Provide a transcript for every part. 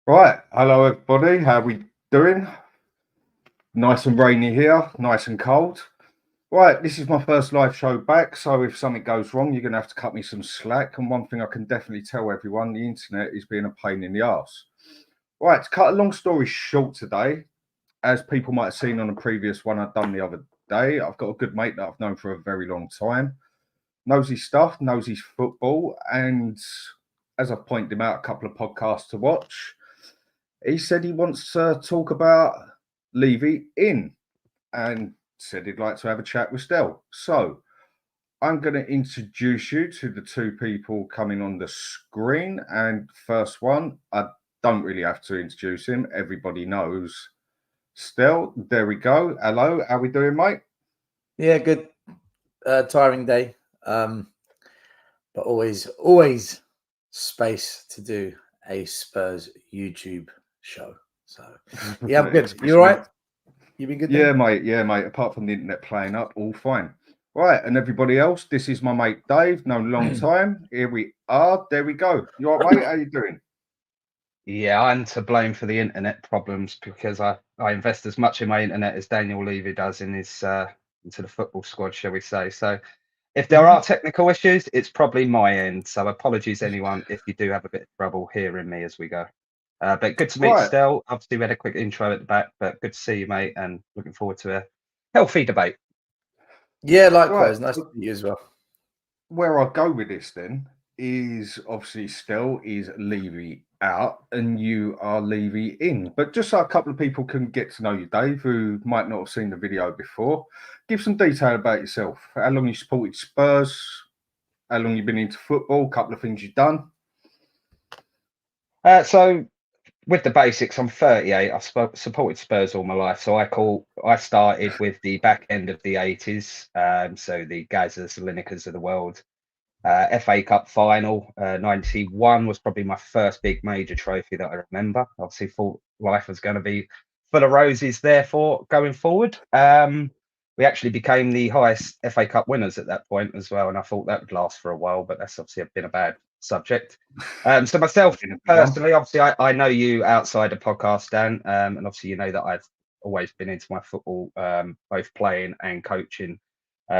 Right, hello everybody. How we doing? Nice and rainy here, nice and cold. Right, this is my first live show back, so if something goes wrong, you're gonna have to cut me some slack. And one thing I can definitely tell everyone, the internet is being a pain in the arse. Right, to cut a long story short today, as people might have seen on a previous one I've done the other day, I've got a good mate that I've known for a very long time. Knows his stuff, knows his football, and as I've pointed him out a couple of podcasts to watch, he said he wants to talk about Levy In and said he'd like to have a chat with Stel. So I'm going to introduce you to the two people coming on the screen. And first one, I don't really have to introduce him. Everybody knows Stel. There we go. Hello. How we doing, mate? Yeah, good. Tiring day. But always space to do a Spurs YouTube show. So yeah, I'm good. You all right? You been good? Yeah, mate. Yeah, mate. Apart from the internet playing up, all fine. Right, and everybody else, this is my mate Dave. No long time. Here we are. There we go. You all right, mate? How you doing? Yeah, I'm to blame for the internet problems because I invest as much in my internet as Daniel Levy does in his into the football squad, shall we say. So if there are technical issues, it's probably my end. So apologies anyone if you do have a bit of trouble hearing me as we go. But good to meet Right. Stel. Obviously we had a quick intro at the back, but good to see you, mate, and looking forward to a healthy debate. Yeah, likewise. Right. Nice to meet you as well. Where I go with this then is obviously Stel is Levy out and you are Levy in. But just so a couple of people can get to know you, Dave, who might not have seen the video before, give some detail about yourself. How long you supported Spurs, how long you've been into football, a couple of things you've done. So with the basics, I'm 38. I've supported Spurs all my life. So I started with the back end of the 80s. So the Gazas, Linekers of the world. FA Cup final, 91 was probably my first big major trophy that I remember. Obviously, thought life was going to be full of roses, therefore, going forward. We actually became the highest FA Cup winners at that point as well. And I thought that would last for a while, but that's obviously been a bad subject. So myself personally, obviously, I know you outside the podcast, Dan, and obviously you know that I've always been into my football, both playing and coaching.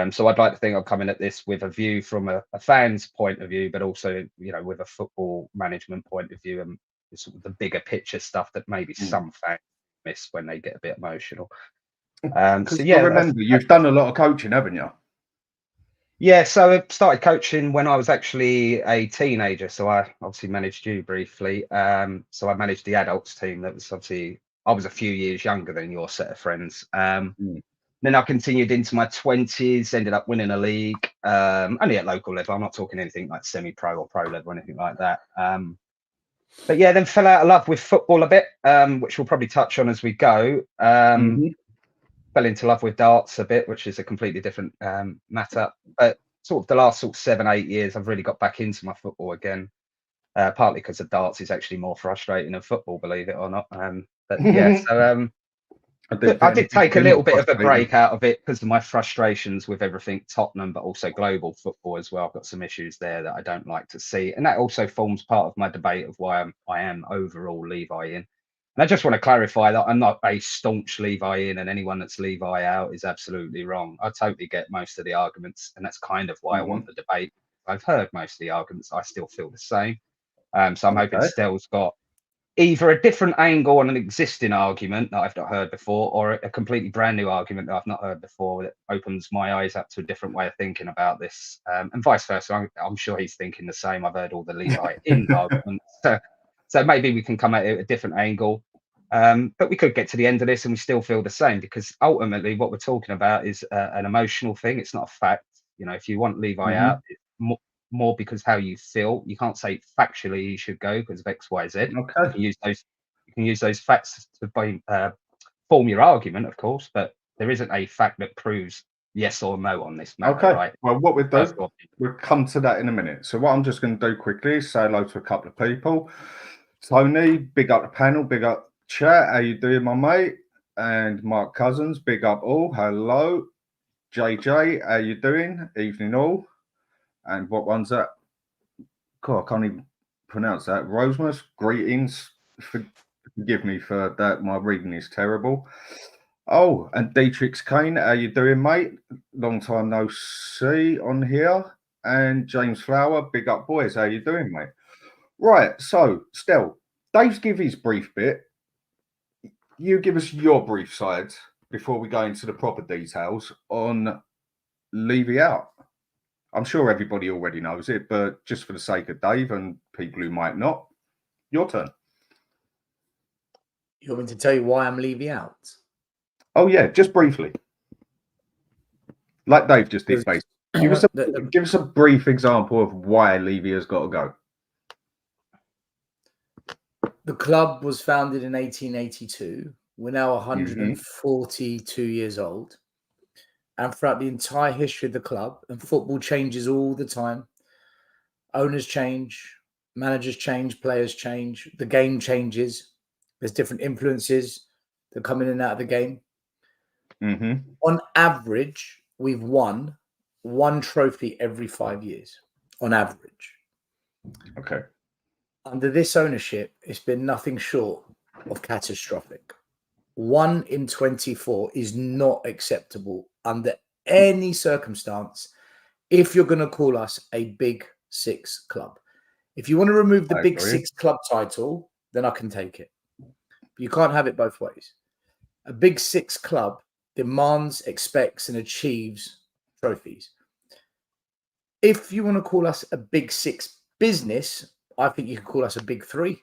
So I'd like to think I'm coming at this with a view from a fan's point of view, but also, you know, with a football management point of view and sort of the bigger picture stuff that maybe some fans miss when they get a bit emotional. So yeah, I remember you've done a lot of coaching, haven't you? Yeah, so I started coaching when I was actually a teenager. So I obviously managed you briefly. So I managed the adults team. That was obviously, I was a few years younger than your set of friends. Then I continued into my 20s, ended up winning a league, only at local level. I'm not talking anything like semi-pro or pro level or anything like that. But yeah, then fell out of love with football a bit, which we'll probably touch on as we go. Fell into love with darts a bit, which is a completely different matter. But sort of the last 7-8 years, I've really got back into my football again, partly because the darts is actually more frustrating than football, believe it or not. But yeah, so I did take a little bit of a break out of it because of my frustrations with everything Tottenham, but also global football as well. I've got some issues there that I don't like to see. And that also forms part of my debate of why I am overall Levi in. And I just want to clarify that I'm not a staunch Levi in, and anyone that's Levi out is absolutely wrong. I totally get most of the arguments, and that's kind of why I want the debate. I've heard most of the arguments. I still feel the same. So I'm hoping Stel's got either a different angle on an existing argument that I've not heard before, or a completely brand new argument that I've not heard before that opens my eyes up to a different way of thinking about this, and vice versa. I'm sure he's thinking the same. I've heard all the Levi in arguments, so maybe we can come at it at a different angle. But we could get to the end of this and we still feel the same, because ultimately what we're talking about is an emotional thing. It's not a fact. You know, if you want Levi out, it's more because how you feel. You can't say factually he should go because of X, Y, Z. Okay. You can use those facts to form your argument, of course, but there isn't a fact that proves yes or no on this matter. Okay. Right? Well, what we'll do, we'll come to that in a minute. So what I'm just going to do quickly is say hello to a couple of people. Tony, big up the panel, big up chat. How you doing, my mate? And Mark Cousins, big up all. Hello. JJ, how you doing? Evening all. And what one's that? God, I can't even pronounce that. Rosemus, greetings. Forgive me for that. My reading is terrible. Oh, and Dietrich Kane, how you doing, mate? Long time no see on here. And James Flower, big up boys. How you doing, mate? Right, so Stel, Dave's give his brief bit. You give us your brief side before we go into the proper details on Levy Out. I'm sure everybody already knows it, but just for the sake of Dave and people who might not, your turn. You want me to tell you why I'm Levy Out? Oh yeah, just briefly, like Dave just did. Basically, give us a brief example of why Levy has got to go. The club was founded in 1882. We're now 142 years old. And throughout the entire history of the club, and football changes all the time, owners change, managers change, players change, the game changes. There's different influences that come in and out of the game. On average, we've won one trophy every 5 years, on average. Okay. Under this ownership, it's been nothing short of catastrophic. 1 in 24 is not acceptable under any circumstance if you're going to call us a Big Six club. If you want to remove the Big Six club title, then I can take it. But you can't have it both ways. A Big Six club demands, expects, and achieves trophies. If you want to call us a Big Six business, I think you can call us a Big Three,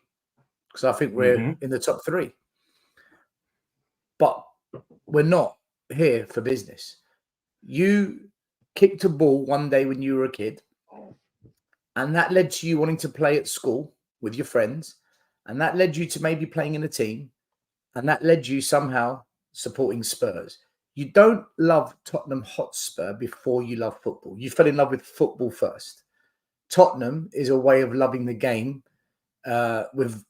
because I think we're in the top 3. But we're not here for business. You kicked a ball one day when you were a kid, and that led to you wanting to play at school with your friends, and that led you to maybe playing in a team, and that led you somehow supporting Spurs. You don't love Tottenham Hotspur before you love football. You fell in love with football first. Tottenham is a way of loving the game with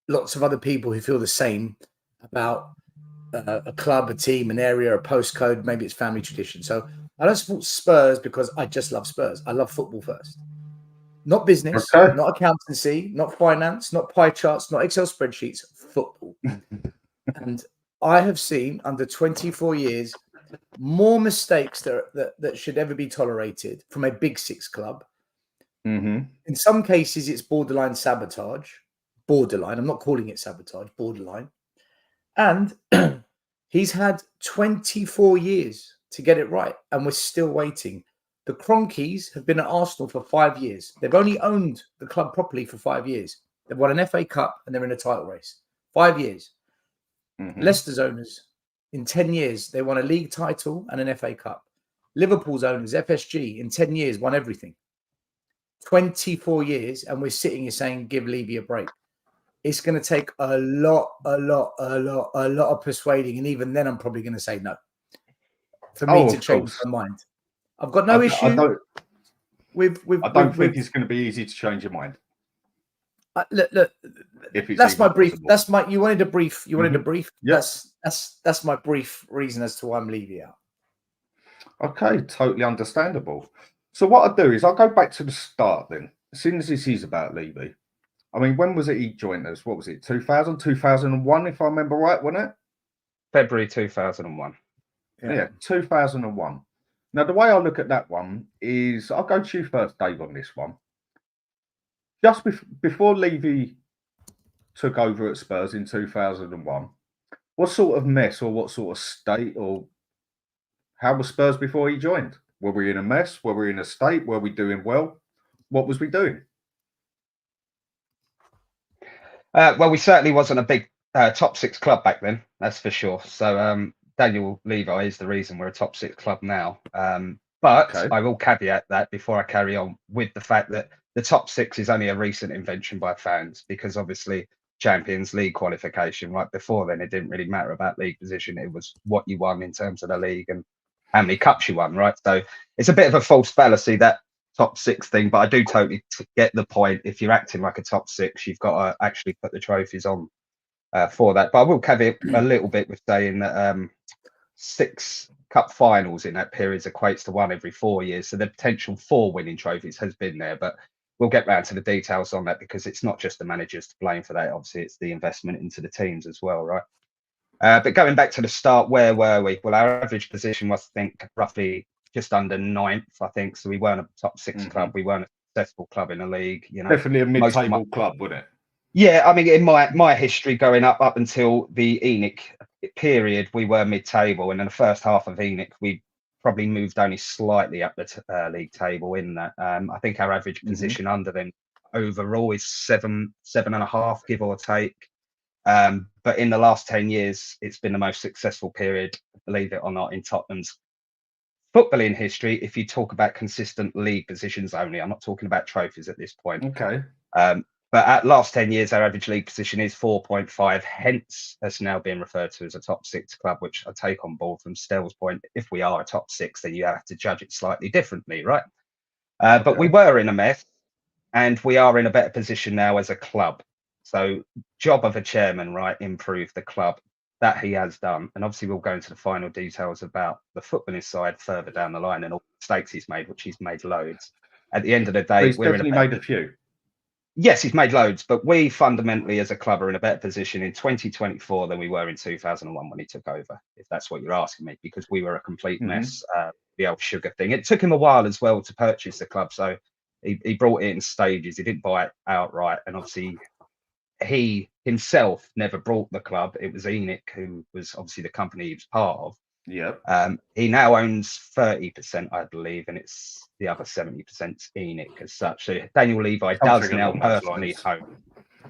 lots of other people who feel the same about a club, a team, an area, a postcode. Maybe it's family tradition. So I don't support Spurs because I just love Spurs. I love football first. Not business, not accountancy, not finance, not pie charts, not Excel spreadsheets, football. And I have seen under 24 years more mistakes that should ever be tolerated from a Big Six club. In some cases, it's borderline sabotage. Borderline. I'm not calling it sabotage. Borderline. And he's had 24 years to get it right, and we're still waiting. The Cronkies have been at Arsenal for 5 years. They've only owned the club properly for 5 years. They've won an FA Cup and they're in a title race. 5 years. Leicester's owners, in 10 years, they won a league title and an FA Cup. Liverpool's owners, FSG, in 10 years, won everything. 24 years, and we're sitting here saying, give Levy a break. It's going to take a lot of persuading, and even then I'm probably going to say no for me to change my mind. I've got no issue I don't think it's going to be easy to change your mind. Look, that's my brief. Possible. That's my. You wanted a brief. You wanted a brief. Yes. That's my brief reason as to why I'm Levy Out. Okay, totally understandable. So what I'll do is I'll go back to the start then. As soon as this is about Levy. I mean, when was it he joined us? What was it? 2000, 2001, if I remember right, wasn't it? February 2001. Yeah, 2001. Now, the way I look at that one is, I'll go to you first, Dave, on this one. Just before Levy took over at Spurs in 2001, what sort of mess or what sort of state or how was Spurs before he joined? Were we in a mess? Were we in a state? Were we doing well? What was we doing? Well, we certainly wasn't a big top 6 club back then, that's for sure. So Daniel Levi is the reason we're a top 6 club now. But I will caveat that before I carry on with the fact that the top 6 is only a recent invention by fans, because obviously Champions League qualification, right before then, it didn't really matter about league position. It was what you won in terms of the league and how many cups you won, right? So it's a bit of a false fallacy, that top 6 thing, but I do totally get the point. If you're acting like a top 6, you've got to actually put the trophies on for that. But I will caveat a little bit with saying that 6 cup finals in that period equates to 1 every 4 years. So the potential for winning trophies has been there, but we'll get round to the details on that, because it's not just the managers to blame for that. Obviously, it's the investment into the teams as well, right? But going back to the start, where were we? Well, our average position was, I think, roughly just under 9th, I think. So we weren't a top 6 club. We weren't a successful club in the league. You know, Definitely a mid-table club, wouldn't it? Yeah, I mean, in my history going up until the ENIC period, we were mid-table, and in the first half of ENIC, we probably moved only slightly up the league table. In that, I think our average position under them overall is 7.5, give or take. But in the last 10 years, it's been the most successful period, believe it or not, in Tottenham's footballing history. If you talk about consistent league positions only, I'm not talking about trophies at this point. Okay. But at last 10 years, our average league position is 4.5, hence that's now being referred to as a top 6 club, which I take on board from Stel's point. If we are a top 6, then you have to judge it slightly differently, right? But we were in a mess, and we are in a better position now as a club. So job of a chairman, right, improve the club. That he has done. And obviously we'll go into the final details about the footballing side further down the line and all the mistakes he's made, which he's made loads. At the end of the day, he's definitely made a few. Yes, he's made loads, but we fundamentally as a club are in a better position in 2024 than we were in 2001 when he took over, if that's what you're asking me, because we were a complete mess. The old sugar thing. It took him a while as well to purchase the club. So he brought it in stages. He didn't buy it outright. And obviously he himself never brought the club. It was ENIC, who was obviously the company he was part of. Yep. He now owns 30%, I believe, and it's the other 70% ENIC as such. So Daniel Levy does now personally own,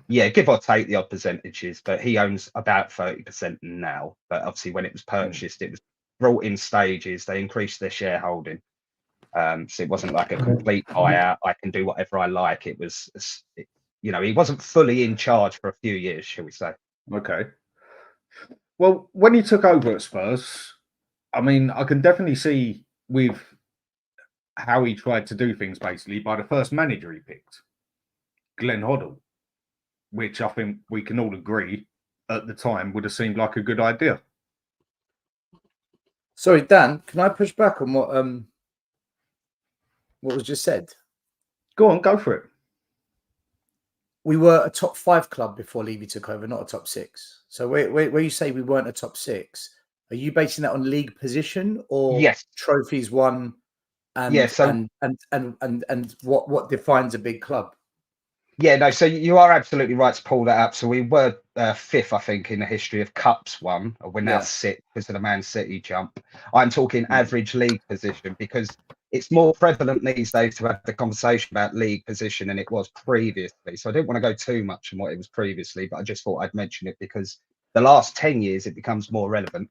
yeah, give or take the odd percentages, but he owns about 30% now. But obviously when it was purchased, it was brought in stages. They increased their shareholding. So it wasn't like a complete buyout. I can do whatever I like. It was, you know, he wasn't fully in charge for a few years, shall we say. Okay. Well, when he took over at Spurs, I mean, I can definitely see with how he tried to do things basically by the first manager he picked, Glenn Hoddle, which I think we can all agree at the time would have seemed like a good idea. Sorry, Dan, can I push back on what was just said? Go on, go for it. We were a top 5 club before Levy took over, not a top 6. So where you say we weren't a top 6, are you basing that on league position or trophies won? And and what defines a big club? Yeah, no, so you are absolutely right to pull that up. So we were 5th, I think, in the history of cups won. We're now 6th because of the Man City jump. I'm talking average league position, because it's more prevalent these days to have the conversation about league position than it was previously. So I didn't want to go too much on what it was previously, but I just thought I'd mention it because the last 10 years it becomes more relevant.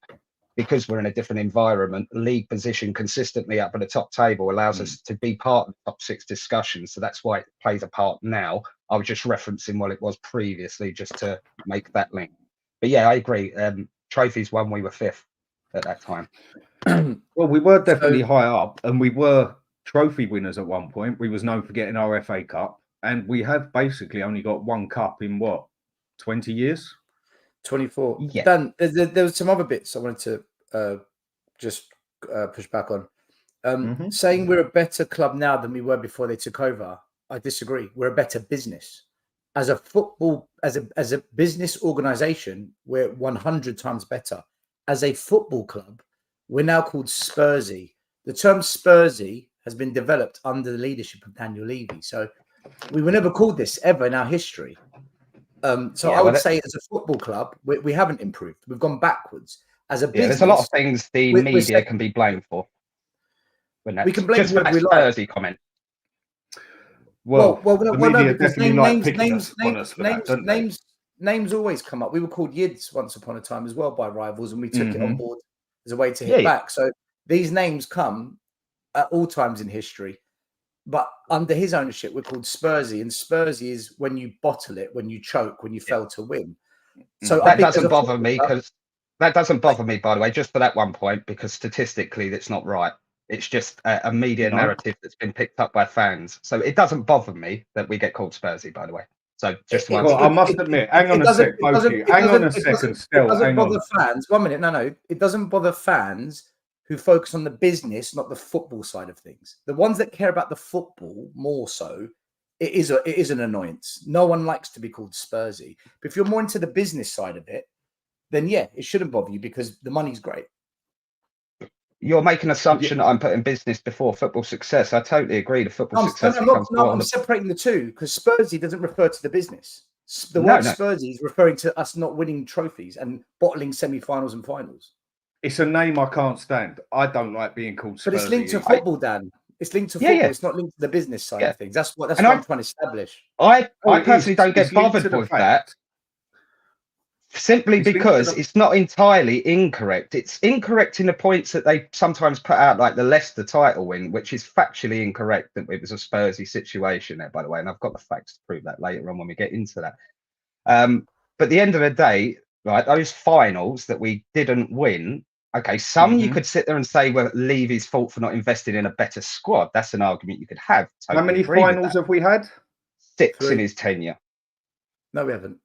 Because we're in a different environment, league position consistently up at the top table allows us to be part of the top 6 discussions. So that's why it plays a part now. I was just referencing what it was previously just to make that link. But yeah, I agree. Trophies won, we were 5th at that time. Well, we were definitely high up, and we were trophy winners at one point. We was known for getting our FA Cup, and we have basically only got one cup in what, 20 years? 24. Yeah. Dan, there was some other bits I wanted to just push back on. Saying we're a better club now than we were before they took over, I disagree. We're a better business. As a football, as a business organization, we're 100 times better. As a football club, we're now called Spursy. The term Spursy has been developed under the leadership of Daniel Levy. So we were never called this ever in our history. I would say as a football club, we haven't improved. We've gone backwards. As a business, there's a lot of things the media can be blamed for. We can blame just for that Spursy comment. Well, the media definitely like picking us on us for that, don't they? Names always come up. We were called Yids once upon a time as well by rivals, and we took it on board as a way to hit back. So these names come at all times in history. But under his ownership, we're called Spursy, and Spursy is when you bottle it, when you choke, when you fail to win. So that doesn't bother me, because that doesn't bother me, by the way, just for that one point, because statistically that's not right. It's just a media narrative that's been picked up by fans. So it doesn't bother me that we get called Spursy, by the way. So just I must admit, hang on a sec, both of you. Hang on a second, Stel. It doesn't bother fans. 1 minute, no. It doesn't bother fans who focus on the business, not the football side of things. The ones that care about the football more so, it is an annoyance. No one likes to be called Spursy. But if you're more into the business side of it, then yeah, it shouldn't bother you because the money's great. You're making an assumption that I'm putting business before football success. I totally agree. The football success comes I'm separating the two because Spursy doesn't refer to the business. The word Spursy is referring to us not winning trophies and bottling semi-finals and finals. It's a name I can't stand. I don't like being called Spursy. But it's linked to football, Dan. It's linked to football. Yeah. It's not linked to the business side of things. That's what I'm trying to establish. I personally don't get bothered with that. Simply because it's not entirely incorrect. It's incorrect in the points that they sometimes put out, like the Leicester title win, which is factually incorrect. That it was a Spursy situation there, by the way, and I've got the facts to prove that later on when we get into that. But at the end of the day, right, those finals that we didn't win, okay, some you could sit there and say, well, Levy's fault for not investing in a better squad. That's an argument you could have. Totally. How many finals have we had? 6 in his tenure. No, we haven't.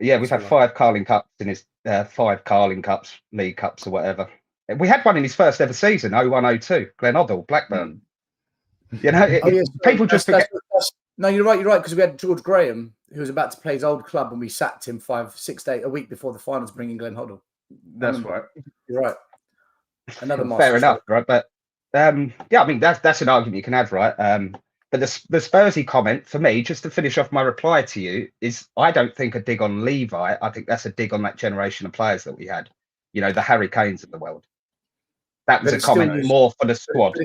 Yeah, we've had 5 Carling Cups in his 5 Carling Cups, League Cups or whatever. We had one in his first ever season, 01-02, Glen Hoddle, Blackburn. You know, people just forget. No, you're right, because we had George Graham, who was about to play his old club, and we sacked him 5, 6 days, a week before the finals, bringing Glen Hoddle. That's right. You're right. Another fair enough, right? But yeah, I mean that's an argument you can have, right? But the Spursy comment for me, just to finish off my reply to you, is I don't think a dig on Levi. I think that's a dig on that generation of players that we had. You know, the Harry Kanes of the world. That was a comment more for the squad.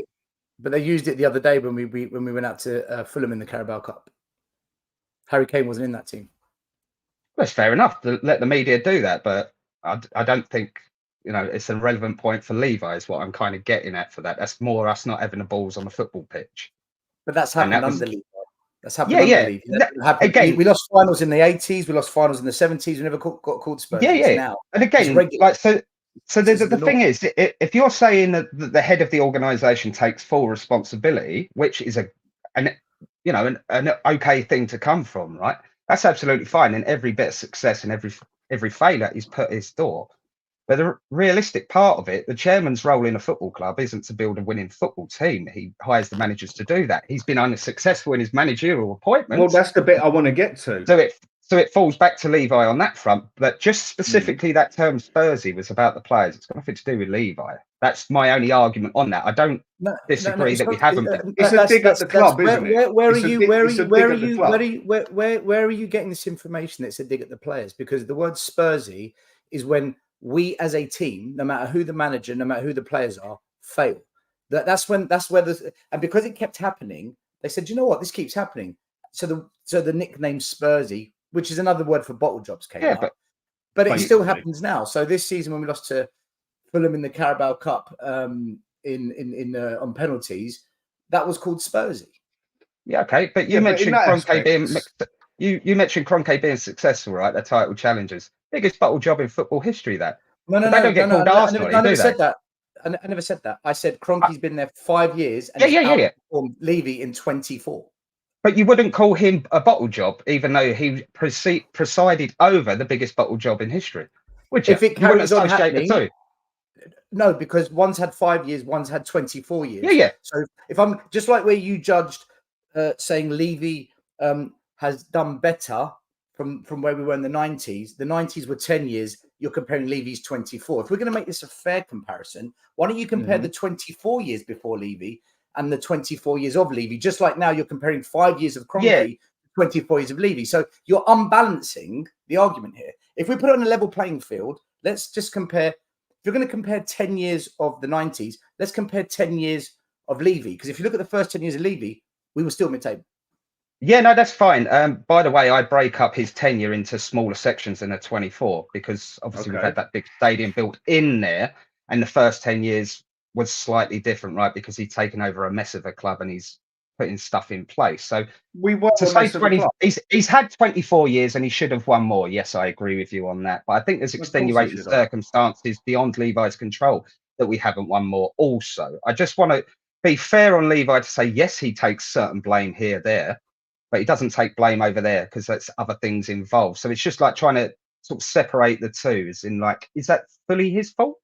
But they used it the other day when we went out to Fulham in the Carabao Cup. Harry Kane wasn't in that team. That's fair enough to let the media do that, but I don't think, you know, it's a relevant point for Levi is what I'm kind of getting at for that. That's more us not having the balls on the football pitch. But that's happened under Levi. That's happened under Levi. Again, we lost finals in the 80s. We lost finals in the 70s. We never got called Spurs. Now. And again, like so the thing is, if you're saying that the head of the organisation takes full responsibility, which is an okay thing to come from, right? That's absolutely fine. And every bit of success and every failure is put his door. But the realistic part of it, the chairman's role in a football club isn't to build a winning football team. He hires the managers to do that. He's been unsuccessful in his managerial appointments. Well, that's the bit I want to get to. So it falls back to Levi on that front. But just specifically that term Spursy was about the players. It's got nothing to do with Levi. That's my only argument on that. I don't disagree that we haven't. It's a dig at the club, isn't it? Where are you getting this information? It's a dig at the players, because the word Spursy is when we as a team, no matter who the manager, no matter who the players are, fail. That's where and because it kept happening, they said, you know what, this keeps happening. So the nickname Spursy, which is another word for bottle jobs, came out. But it still happens now. So this season when we lost to Fulham in the Carabao Cup on penalties, that was called Spursy. Yeah, okay. But you mentioned Kroenke being you mentioned Kroenke being successful, right? They're title challengers. Biggest bottle job in football history, that. No. They don't get called Arsenal. I never said that. I never said that. I said Kroenke's been there 5 years and outperformed Levy in 24. But you wouldn't call him a bottle job, even though he presided over the biggest bottle job in history. Would you? If it carries on happening, no, because one's had 5 years, one's had 24 years. Yeah. So if I'm just like where you judged saying Levy has done better from where we were in the 90s were 10 years. You're comparing Levy's 24. If we're going to make this a fair comparison, why don't you compare the 24 years before Levy and the 24 years of Levy? Just like now you're comparing 5 years of Kroenke, 24 years of Levy. So you're unbalancing the argument here. If we put it on a level playing field, let's just compare. If you're going to compare 10 years of the 90s, let's compare 10 years of Levy. Because if you look at the first 10 years of Levy, we were still mid-table. Yeah, no, that's fine. By the way, I break up his tenure into smaller sections than a 24 because obviously we've had that big stadium built in there, and the first 10 years was slightly different, right? Because he'd taken over a mess of a club and he's putting stuff in place. So we were to say 20, he's had 24 years and he should have won more. Yes, I agree with you on that. But I think there's extenuating circumstances beyond Levi's control that we haven't won more. Also, I just want to be fair on Levi to say, yes, he takes certain blame here, there, but he doesn't take blame over there because that's other things involved. So it's just like trying to sort of separate the two, as in like, is that fully his fault?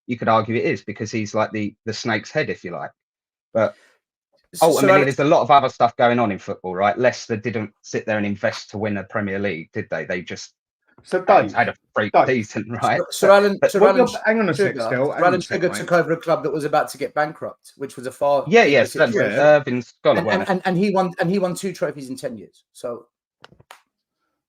You could argue it is because he's like the snake's head, if you like. But ultimately, Alex, there's a lot of other stuff going on in football, right? Leicester didn't sit there and invest to win a Premier League, did they? They just So Dave, had a freak Dave, season, right? Sir Alan, But Sir what Alan you're, hang on a sec, Sugar, Stel. Sir Hang on Alan a sec, Sugar mate. took over a club that was about to get bankrupt, which was a far yeah, deeper yes, that's situation. Irving Scholar, And, wasn't it? and he won 2 trophies in 10 years. So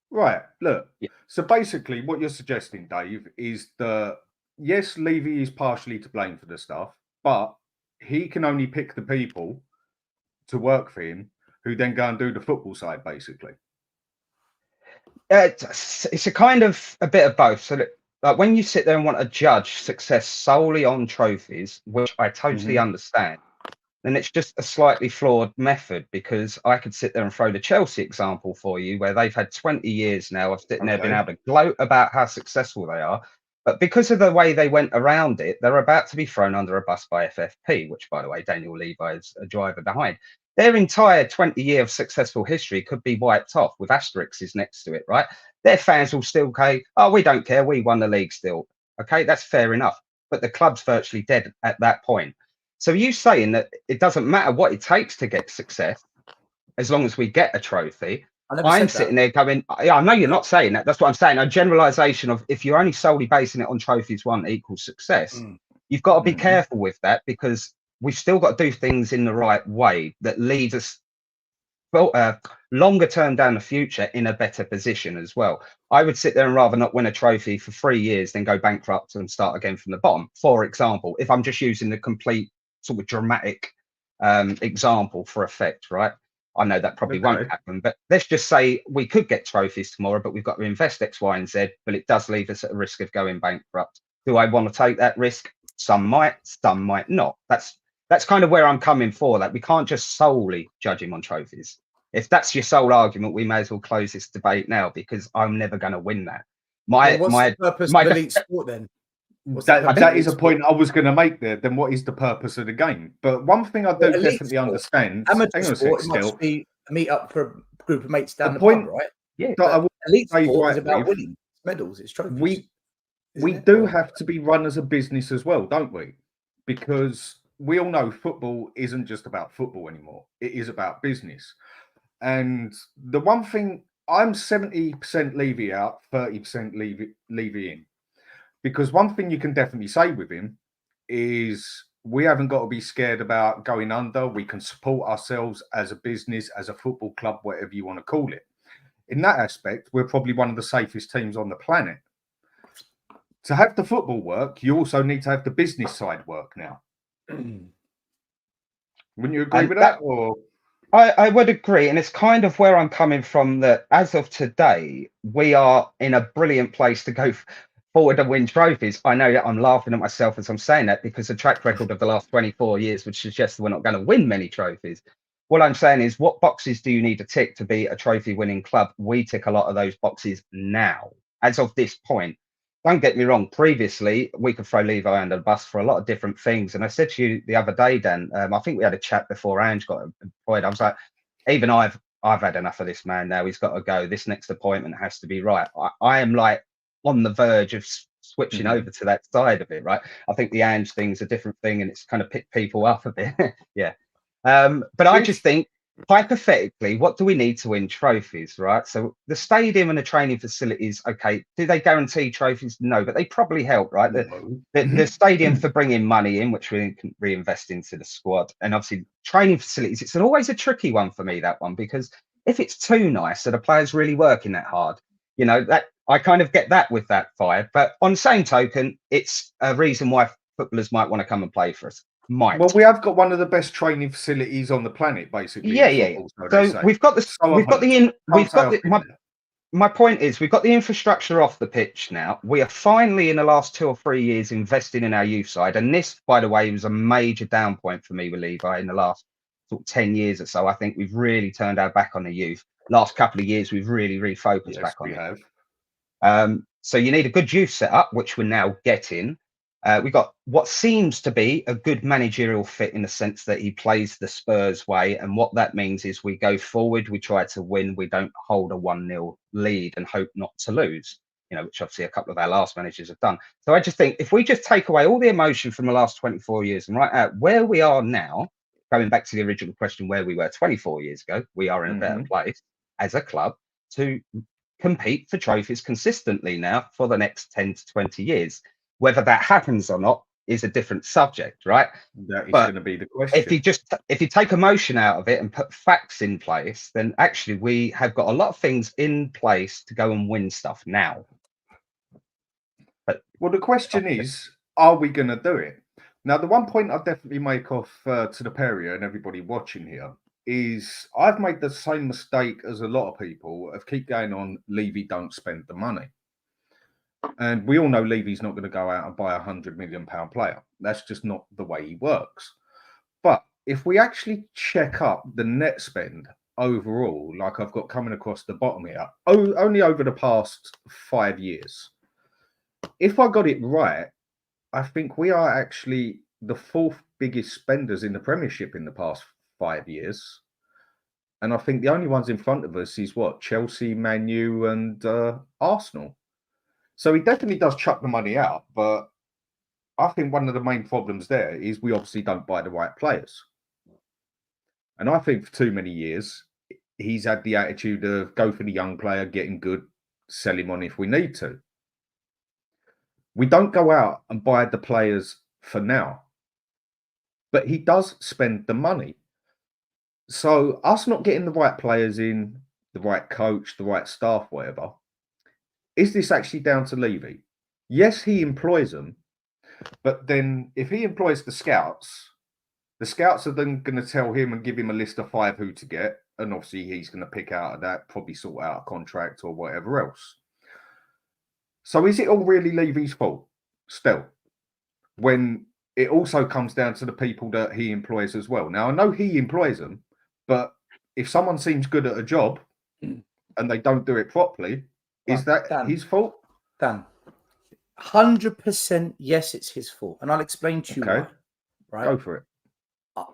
Right, look. Yeah. So basically, what you're suggesting, Dave, is that yes, Levy is partially to blame for the stuff, but he can only pick the people to work for him who then go and do the football side, basically. It's a kind of a bit of both. So that, like, when you sit there and want to judge success solely on trophies, which I totally understand, then it's just a slightly flawed method, because I could sit there and throw the Chelsea example for you, where they've had 20 years now of sitting there being able to gloat about how successful they are. But because of the way they went around it, they're about to be thrown under a bus by FFP, which, by the way, Daniel Levi is a driver behind. Their entire 20-year of successful history could be wiped off with asterisks next to it, right? Their fans will still say, oh, we don't care, we won the league still. Okay, that's fair enough. But the club's virtually dead at that point. So you saying that it doesn't matter what it takes to get success, as long as we get a trophy. I'm sitting there going, yeah, I know you're not saying that. That's what I'm saying. A generalization of, if you're only solely basing it on trophies won equals success, you've got to be careful with that, because we've still got to do things in the right way that leads us longer term down the future in a better position as well. I would sit there and rather not win a trophy for 3 years than go bankrupt and start again from the bottom. For example, if I'm just using the complete sort of dramatic example for effect, right? I know that probably won't happen, but let's just say we could get trophies tomorrow, but we've got to invest X, Y, and Z, but it does leave us at a risk of going bankrupt. Do I want to take that risk? Some might not. That's kind of where I'm coming for. That we can't just solely judge him on trophies. If that's your sole argument, we may as well close this debate now, because I'm never going to win that. What's the purpose of elite sport then? That is a point I was going to make there. Then what is the purpose of the game? But one thing I do definitely understand. Amateur sport must be a meet up for a group of mates down the pub, right? Yeah. Elite sport is about winning medals. It's trophies. We do have to be run as a business as well, don't we? Because we all know football isn't just about football anymore. It is about business. And the one thing, I'm 70% Levy out, 30% Levy in. Because one thing you can definitely say with him is we haven't got to be scared about going under. We can support ourselves as a business, as a football club, whatever you want to call it. In that aspect, we're probably one of the safest teams on the planet. To have the football work, you also need to have the business side work now. Wouldn't you agree with that? Or I would agree, and it's kind of where I'm coming from, that as of today, we are in a brilliant place to go forward and win trophies. I know that I'm laughing at myself as I'm saying that, because the track record of the last 24 years would suggest that we're not going to win many trophies. What I'm saying is, what boxes do you need to tick to be a trophy winning club? We tick a lot of those boxes now, as of this point. Don't get me wrong, previously we could throw Levi under the bus for a lot of different things. And I said to you the other day, Dan, I think we had a chat before Ange got employed. I was like, even I've had enough of this man now. He's got to go. This next appointment has to be right. I am like on the verge of switching over to that side of it, right? I think the Ange thing's a different thing, and it's kind of picked people up a bit. Yeah. But I just think, hypothetically, what do we need to win trophies, right? So the stadium and the training facilities, okay, do they guarantee trophies? No, but they probably help, right? The stadium for bringing money in, which we can reinvest into the squad, and obviously training facilities. It's always a tricky one for me, that one, because if it's too nice, so the players really working that hard, you know, that I kind of get that with that vibe. But on the same token, it's a reason why footballers might want to come and play for us. Well, we have got one of the best training facilities on the planet, basically. Yeah. So we've got my point is, we've got the infrastructure off the pitch now. We are finally, in the last 2 or 3 years, investing in our youth side. And this, by the way, was a major down point for me with Levi in the last sort of 10 years or so. I think we've really turned our back on the youth. Last couple of years, we've really refocused back on it. So you need a good youth setup, which we're now getting. We've got what seems to be a good managerial fit, in the sense that he plays the Spurs way. And what that means is we go forward, we try to win, we don't hold a 1-0 lead and hope not to lose, you know, which obviously a couple of our last managers have done. So I just think if we just take away all the emotion from the last 24 years and write out where we are now, going back to the original question where we were 24 years ago, we are in a better Mhm. place as a club to compete for trophies consistently now for the next 10 to 20 years. Whether that happens or not is a different subject, right? That is But going to be the if you take emotion out of it and put facts in place, then actually we have got a lot of things in place to go and win stuff now. But Well, the question is, are we going to do it? Now, the one point I'll definitely make off to the pair of you and everybody watching here is I've made the same mistake as a lot of people of keep going on, Levy, don't spend the money. And we all know Levy's not going to go out and buy £100 million player. That's just not the way he works. But if we actually check up the net spend overall, like I've got coming across the bottom here, only over the past 5 years, if I got it right, I think we are actually the fourth biggest spenders in the Premiership in the past 5 years. And I think the only ones in front of us is what? Chelsea, Man U, and Arsenal. So he definitely does chuck the money out. But I think one of the main problems there is we obviously don't buy the right players. And I think for too many years, he's had the attitude of go for the young player, get him good, sell him on if we need to. We don't go out and buy the players for now, but he does spend the money. So us not getting the right players in, the right coach, the right staff, whatever, is this actually down to Levy? Yes, he employs them, but then if he employs the scouts are then going to tell him and give him a list of 5 who to get, and obviously he's going to pick out of that, probably sort out a contract or whatever else. So is it all really Levy's fault still, when it also comes down to the people that he employs as well? Now, I know he employs them, but if someone seems good at a job and they don't do it properly, is that Dan, his fault? Dan, 100% yes, it's his fault. And I'll explain to you Okay. why. Right? Go for it.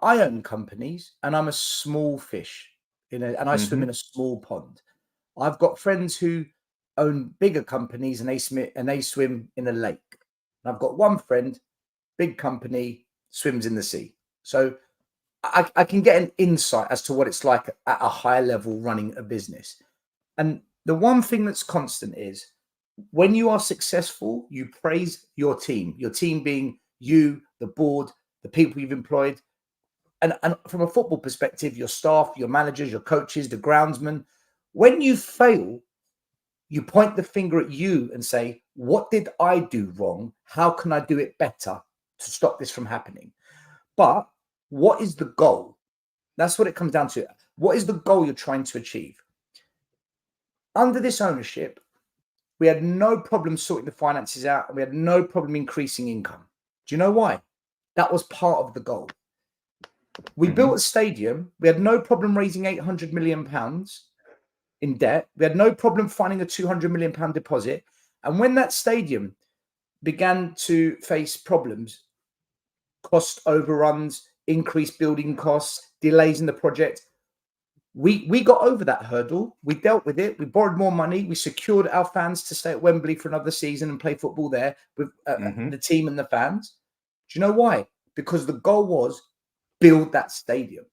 I own companies and I'm a small fish and I swim in a small pond. I've got friends who own bigger companies and they swim in a lake. And I've got one friend, big company, swims in the sea. So I can get an insight as to what it's like at a high level running a business. And the one thing that's constant is when you are successful, you praise your team being you, the board, the people you've employed. And from a football perspective, your staff, your managers, your coaches, the groundsmen. When you fail, you point the finger at you and say, what did I do wrong? How can I do it better to stop this from happening? But what is the goal? That's what it comes down to. What is the goal you're trying to achieve? Under this ownership, we had no problem sorting the finances out and we had no problem increasing income. Do you know why? That was part of the goal. We built a stadium. We had no problem raising £800 million in debt. We had no problem finding a £200 million deposit. And when that stadium began to face problems, cost overruns, increased building costs, delays in the project, we got over that hurdle. We dealt with it. We borrowed more money. We secured our fans to stay at Wembley for another season and play football there with the team and the fans. Do you know why? Because the goal was build that stadium,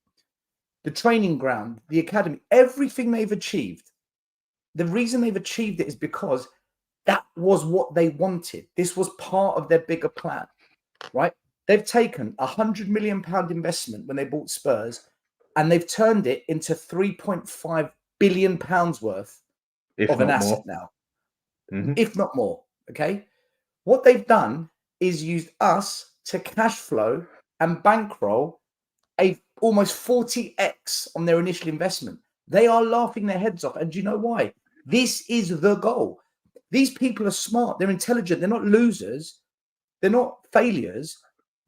the training ground, the academy, everything they've achieved. The reason they've achieved it is because that was what they wanted. This was part of their bigger plan, right? They've taken £100 million investment when they bought Spurs, and they've turned it into £3.5 billion worth of an asset now, if not more. Okay. What they've done is used us to cash flow and bankroll almost 40x on their initial investment. They are laughing their heads off. And do you know why? This is the goal. These people are smart. They're intelligent. They're not losers. They're not failures.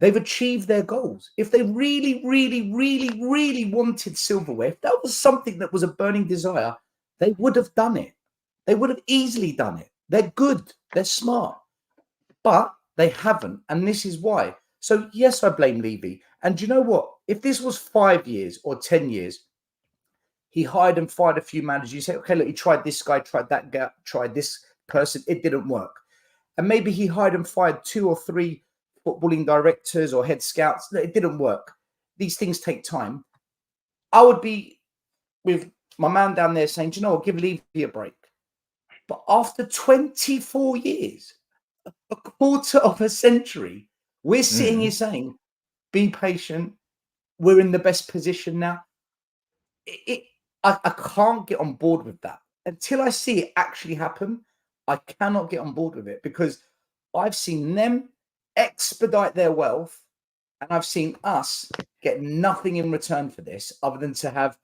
They've achieved their goals. If they really, really, really, really wanted silverware, if that was something that was a burning desire, they would have done it. They would have easily done it. They're good. They're smart. But they haven't. And this is why. So, yes, I blame Levy. And do you know what? If this was 5 years or 10 years, he hired and fired a few managers. You say, okay, look, he tried this guy, tried that guy, tried this person. It didn't work. And maybe he hired and fired 2 or 3 footballing directors or head scouts. It didn't work. these things take time. I would be with my man down there saying, do you know what, give Levy a break. But after 24 years, a quarter of a century, we're sitting here saying, be patient. We're in the best position now. I can't get on board with that. Until I see it actually happen, I cannot get on board with it, because I've seen them expedite their wealth, and I've seen us get nothing in return for this other than to have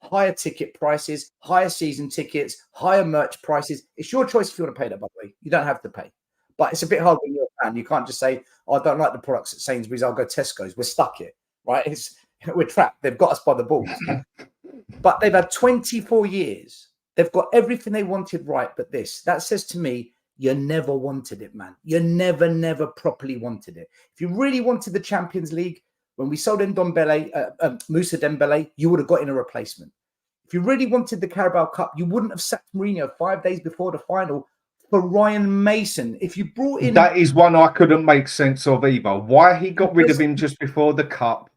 higher ticket prices, higher season tickets, higher merch prices. It's your choice if you want to pay that, by the way. You don't have to pay. But it's a bit hard when you're a fan. You can't just say, oh, I don't like the products at Sainsbury's, I'll go Tesco's. We're stuck here, right? We're trapped. They've got us by the balls. But they've had 24 years. They've got everything they wanted right, but this. That says to me, you never wanted it, man. You never properly wanted it. If you really wanted the Champions League, when we sold in Moussa Dembele, you would have got in a replacement. If you really wanted the Carabao Cup, you wouldn't have sacked Mourinho 5 days before the final for Ryan Mason. If you brought in... That is one I couldn't make sense of either. Why he got rid of him just before the Cup,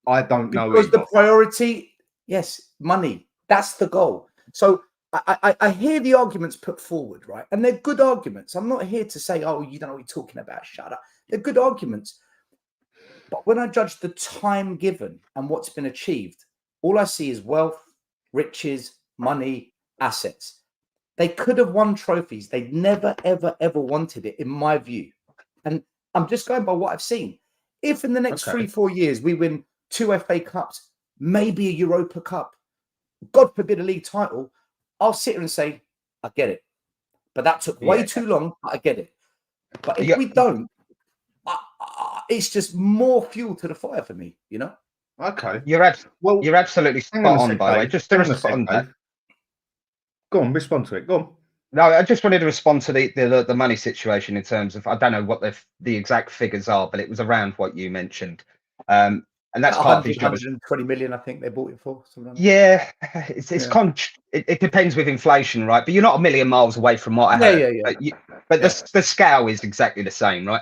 I don't know. Because the priority, yes, money. That's the goal. So I hear the arguments put forward, right? And they're good arguments. I'm not here to say, oh, you don't know what you're talking about. Shut up. They're good arguments. But when I judge the time given and what's been achieved, all I see is wealth, riches, money, assets. They could have won trophies. They never, ever wanted it, in my view. And I'm just going by what I've seen. If in the next 3-4 years we win 2 FA Cups, maybe a Europa Cup, God forbid a league title, I'll sit here and say, I get it. But that took way too long. I get it. But if we don't, it's just more fuel to the fire for me, you know? Okay. You're absolutely spot on, by the way. Just to respond to that. Go on, respond to it. Go on. No, I just wanted to respond to the money situation in terms of, I don't know what the exact figures are, but it was around what you mentioned. And that's part of his job. 120 million, I think they bought it for. Like it depends with inflation, right? But you're not a million miles away from what I heard. But the scale is exactly the same, right?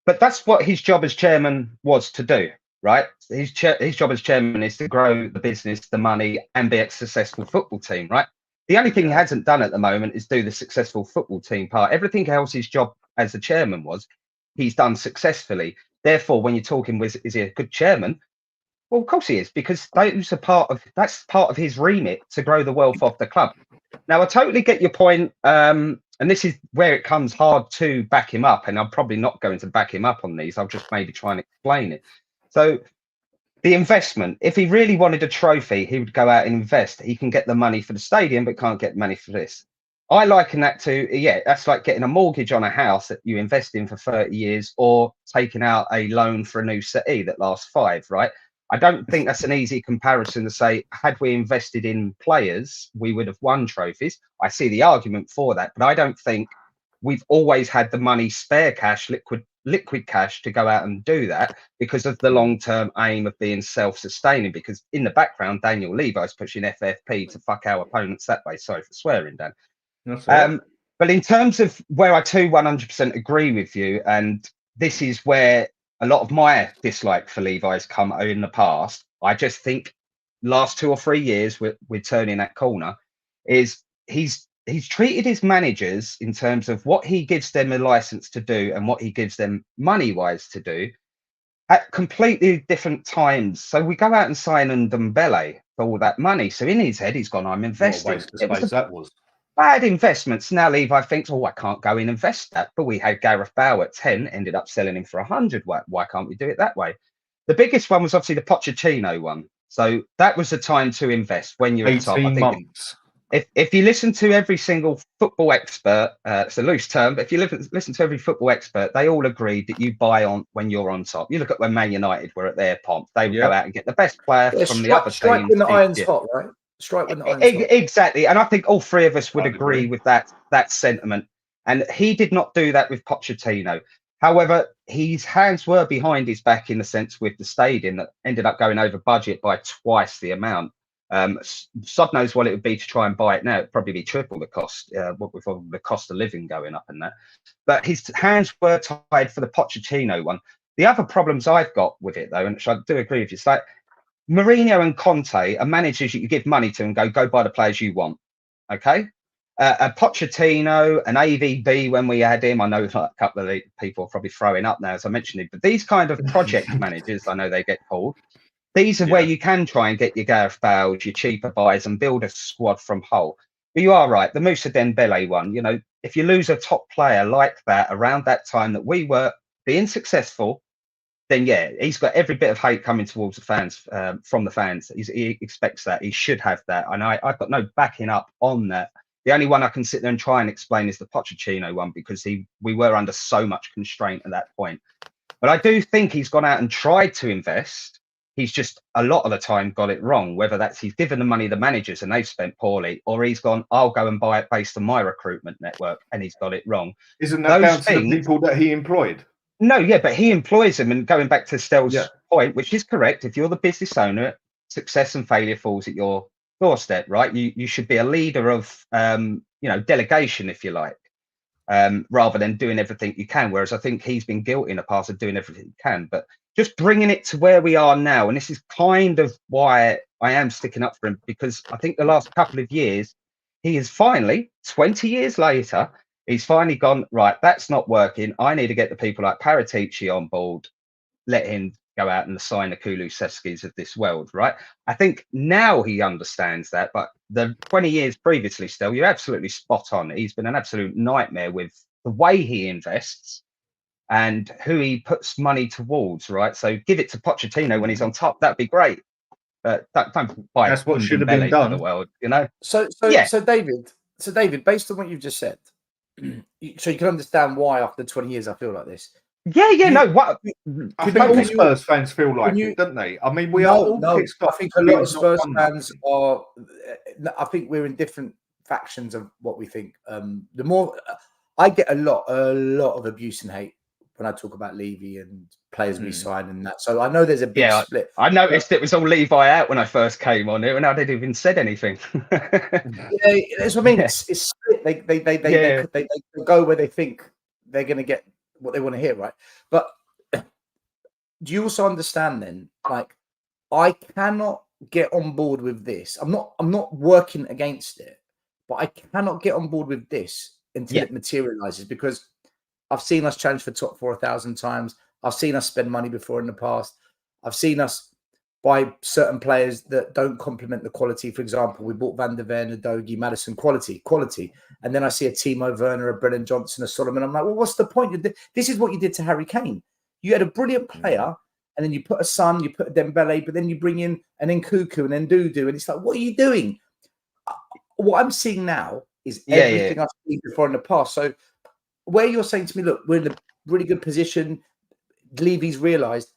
But that's what his job as chairman was to do, right? His job as chairman is to grow the business, the money, and be a successful football team, right? The only thing he hasn't done at the moment is do the successful football team part. Everything else his job as the chairman he's done successfully. Therefore, when you're talking, is he a good chairman? Well, of course he is, because that's part of his remit to grow the wealth of the club. Now, I totally get your point, and this is where it comes hard to back him up, and I'm probably not going to back him up on these. I'll just maybe try and explain it. So the investment, if he really wanted a trophy, he would go out and invest. He can get the money for the stadium, but can't get money for this. I liken that to, that's like getting a mortgage on a house that you invest in for 30 years or taking out a loan for a new settee that lasts 5, right? I don't think that's an easy comparison to say, had we invested in players, we would have won trophies. I see the argument for that, but I don't think we've always had the money, spare cash, liquid cash to go out and do that because of the long-term aim of being self-sustaining, because in the background, Daniel Levi's pushing FFP to fuck our opponents that way. Sorry for swearing, Dan. But in terms of where I 100% agree with you, and this is where a lot of my dislike for Levi's come in the past, I just think last 2 or 3 years we're turning that corner, is he's treated his managers in terms of what he gives them a license to do and what he gives them money-wise to do at completely different times. So we go out and sign Ndombele for all that money. So in his head, he's gone, I'm investing. That was bad investments. Now Levi thinks, oh, I can't go and invest that. But we had Gareth Bale at 10, ended up selling him for 100. Why can't we do it that way? The biggest one was obviously the Pochettino one. So that was the time to invest when you're at top. 18 months. If you listen to every single football expert, it's a loose term, but if you listen to every football expert, they all agreed that you buy on when you're on top. You look at when Man United were at their pomp, they would go out and get the best player from the other strike team. When the iron's hot, right? Strike when the iron's hot. Exactly. And I think all 3 of us would agree with that sentiment. And he did not do that with Pochettino. However, his hands were behind his back in the sense with the stadium that ended up going over budget by twice the amount. Sod knows what it would be to try and buy it now. It'd probably be triple the cost, with all the cost of living going up and that. But his hands were tied for the Pochettino one. The other problems I've got with it, though, and which I do agree with you, it's like Mourinho and Conte are managers you give money to and go buy the players you want. Okay. A Pochettino, an AVB when we had him, I know like a couple of the people are probably throwing up now as I mentioned it, but these kind of project managers, I know they get called. These are where you can try and get your Gareth Bales, your cheaper buys, and build a squad from whole. But you are right, the Moussa Dembele one, you know, if you lose a top player like that around that time that we were being successful, then yeah, he's got every bit of hate coming towards the fans, from the fans. He expects that. He should have that. And I've got no backing up on that. The only one I can sit there and try and explain is the Pochettino one, because we were under so much constraint at that point. But I do think he's gone out and tried to invest. He's just a lot of the time got it wrong, whether that's he's given the money to the managers and they've spent poorly, or he's gone, I'll go and buy it based on my recruitment network, and he's got it wrong. Isn't that down to the people that he employed? No, yeah, but he employs them. And going back to Stel's point, which is correct, if you're the business owner, success and failure falls at your doorstep, right? You should be a leader of, delegation, if you like, rather than doing everything you can. Whereas I think he's been guilty in the past of doing everything he can. But just bringing it to where we are now, and this is kind of why I am sticking up for him, because I think the last couple of years, he is finally, 20 years later, he's finally gone, right, that's not working. I need to get the people like Paratici on board, let him go out and sign the Kulusevskis of this world, right? I think now he understands that, but the 20 years previously, still, you're absolutely spot on. He's been an absolute nightmare with the way he invests and who he puts money towards, right? So give it to Pochettino when he's on top. That'd be great. But don't buy that's what should have been done. For the world, you know? So David, based on what you've just said, so you can understand why after 20 years I feel like this. I think all Spurs fans feel like it, don't they? I mean, we are all pissed off. I think a lot of Spurs fans are. I think we're in different factions of what we think. The more I get a lot of abuse and hate when I talk about Levy and players we sign and that. So I know there's a big split. I noticed it was all Levi out when I first came on here, and I didn't even said anything. That's what I mean. It's split. They go where they think they're going to get what they want to hear, right? But do you also understand then? Like, I cannot get on board with this. I'm not working against it, but I cannot get on board with this until it materializes, because I've seen us challenge for top 4 1,000 times. I've seen us spend money before in the past. I've seen us buy certain players that don't complement the quality. For example, we bought Van der Ven, Dogi, Madison, quality. And then I see a Timo Werner, a Brennan Johnson, a Solomon. I'm like, well, what's the point? This is what you did to Harry Kane. You had a brilliant player, and then you put a Son, you put a Dembele, but then you bring in an Nkuku and Ndudu, and it's like, what are you doing? What I'm seeing now is everything I've seen before in the past. So where you're saying to me, look, we're in a really good position, Levy's realised,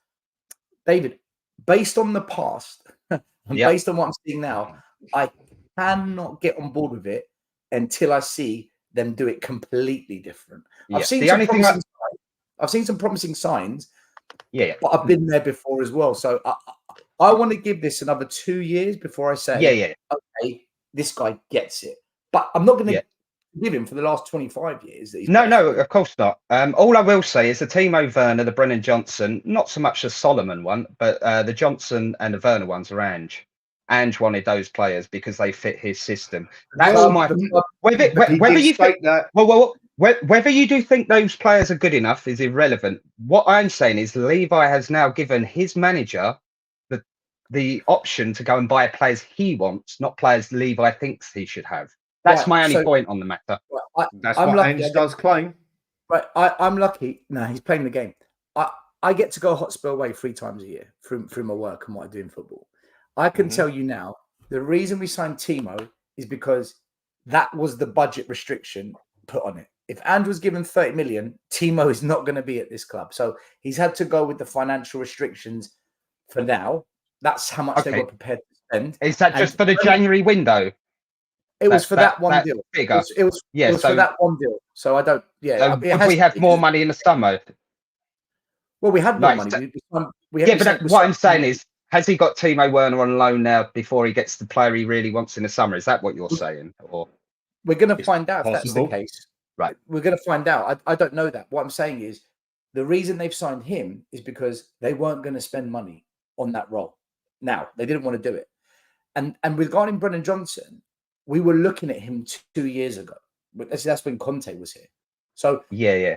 David, based on the past and based on what I'm seeing now, I cannot get on board with it until I see them do it completely different. I've seen some promising signs, but I've been there before as well. So I want to give this another 2 years before I say, okay, this guy gets it. But I'm not going to give him for the last 25 years. No, of course not. All I will say is the Timo Werner, the Brennan Johnson, not so much the Solomon one, but the Johnson and the Werner ones are Ange. Ange wanted those players because they fit his system. That's whether you do think those players are good enough is irrelevant. What I'm saying is Levi has now given his manager the option to go and buy players he wants, not players Levi thinks he should have. That's my only point on the matter. That's what Ange does claim. Right, I'm lucky. No, he's playing the game. I get to go Hotspur away 3 times a year through my work and what I do in football. I can tell you now, the reason we signed Timo is because that was the budget restriction put on it. If Ange was given 30 million, Timo is not going to be at this club. So he's had to go with the financial restrictions for now. That's how much they were prepared to spend. Is that just for the January window? It was for that one deal. Figure. It was for that one deal. So I don't. Yeah. So we have more money in the summer. Well, we had more money. But what I'm saying is, has he got Timo Werner on loan now before he gets the player he really wants in the summer? Is that what you're saying? Or we're going to find out if that's the case. Right. We're going to find out. I don't know that. What I'm saying is, the reason they've signed him is because they weren't going to spend money on that role. Now, they didn't want to do it. And regarding Brennan Johnson, we were looking at him 2 years ago. That's when Conte was here. So Yeah.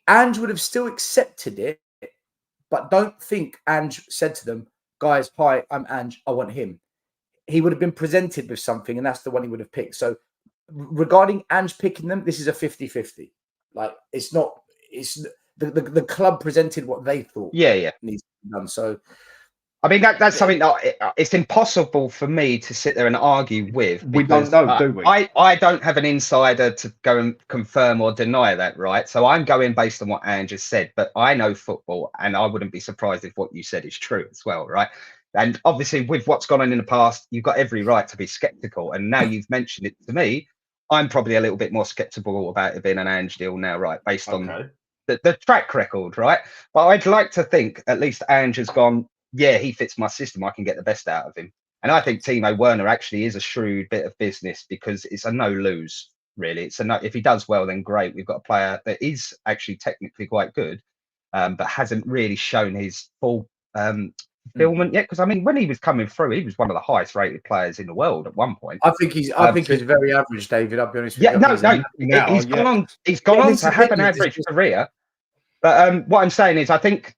Ange would have still accepted it, but don't think Ange said to them, guys, hi, I'm Ange, I want him. He would have been presented with something, and that's the one he would have picked. So regarding Ange picking them, this is a 50-50. Like, it's not, it's the club presented what they thought needs to be done. So I mean, that's something that it's impossible for me to sit there and argue with. We don't know, do we? I don't have an insider to go and confirm or deny that, right? So I'm going based on what Ange has said, but I know football, and I wouldn't be surprised if what you said is true as well, right? And obviously, with what's gone on in the past, you've got every right to be skeptical. And now you've mentioned it to me, I'm probably a little bit more skeptical about it being an Ange deal now, right? Based on the track record, right? But I'd like to think at least Ange has gone, yeah, he fits my system. I can get the best out of him. And I think Timo Werner actually is a shrewd bit of business because it's a no-lose, really. It's a no. If he does well, then great. We've got a player that is actually technically quite good, but hasn't really shown his full fulfillment yet. Because I mean, when he was coming through, he was one of the highest-rated players in the world at one point. I think he's very average, David. I'll be honest with you. No. He's gone on to have an average career. But what I'm saying is, I think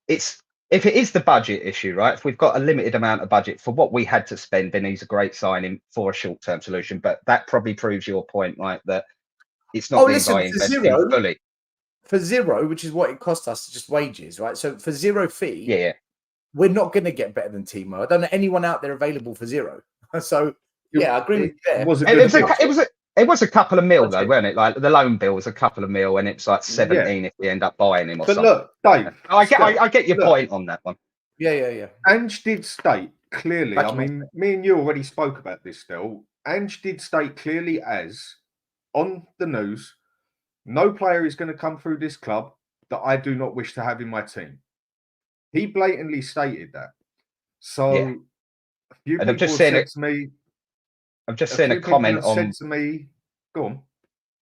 if it is the budget issue, right? If we've got a limited amount of budget for what we had to spend, then he's a great signing for a short-term solution. But that probably proves your point, right? That it's not being invested fully. For zero, which is what it cost us, just wages, right? So for zero fee, we're not going to get better than Timo. I don't know anyone out there available for zero. So I agree with you there. It was a couple of mil though, wasn't it? Like the loan bill was a couple of mil, and it's like 17 if we end up buying him or something. But look, Dave, I get your point on that one. Yeah. Ange did state clearly. I mean, me and you already spoke about this still. Ange did state clearly as on the news, no player is going to come through this club that I do not wish to have in my team. He blatantly stated that. So a few people said to me. I've just seen a comment on. Said to me, go on.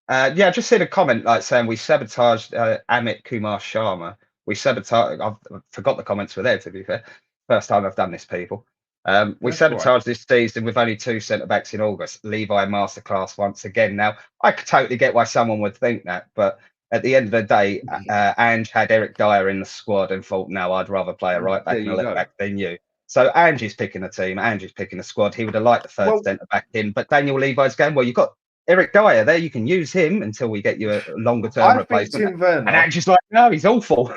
I've just seen a comment like saying we sabotaged Amit Kumar Sharma. We sabotaged. I forgot the comments were there. To be fair, first time I've done this, people. We sabotaged this season with only 2 centre backs in August. Levi masterclass once again. Now I could totally get why someone would think that, but at the end of the day, Ange had Eric Dyer in the squad and thought, no, I'd rather play a right back and a left back than you. So Ange is picking a team. Ange is picking a squad. He would have liked the third centre back in, but Daniel Levi's going, well, you've got Eric Dyer there. You can use him until we get you a longer term replacement. And Ange is like, no, he's awful.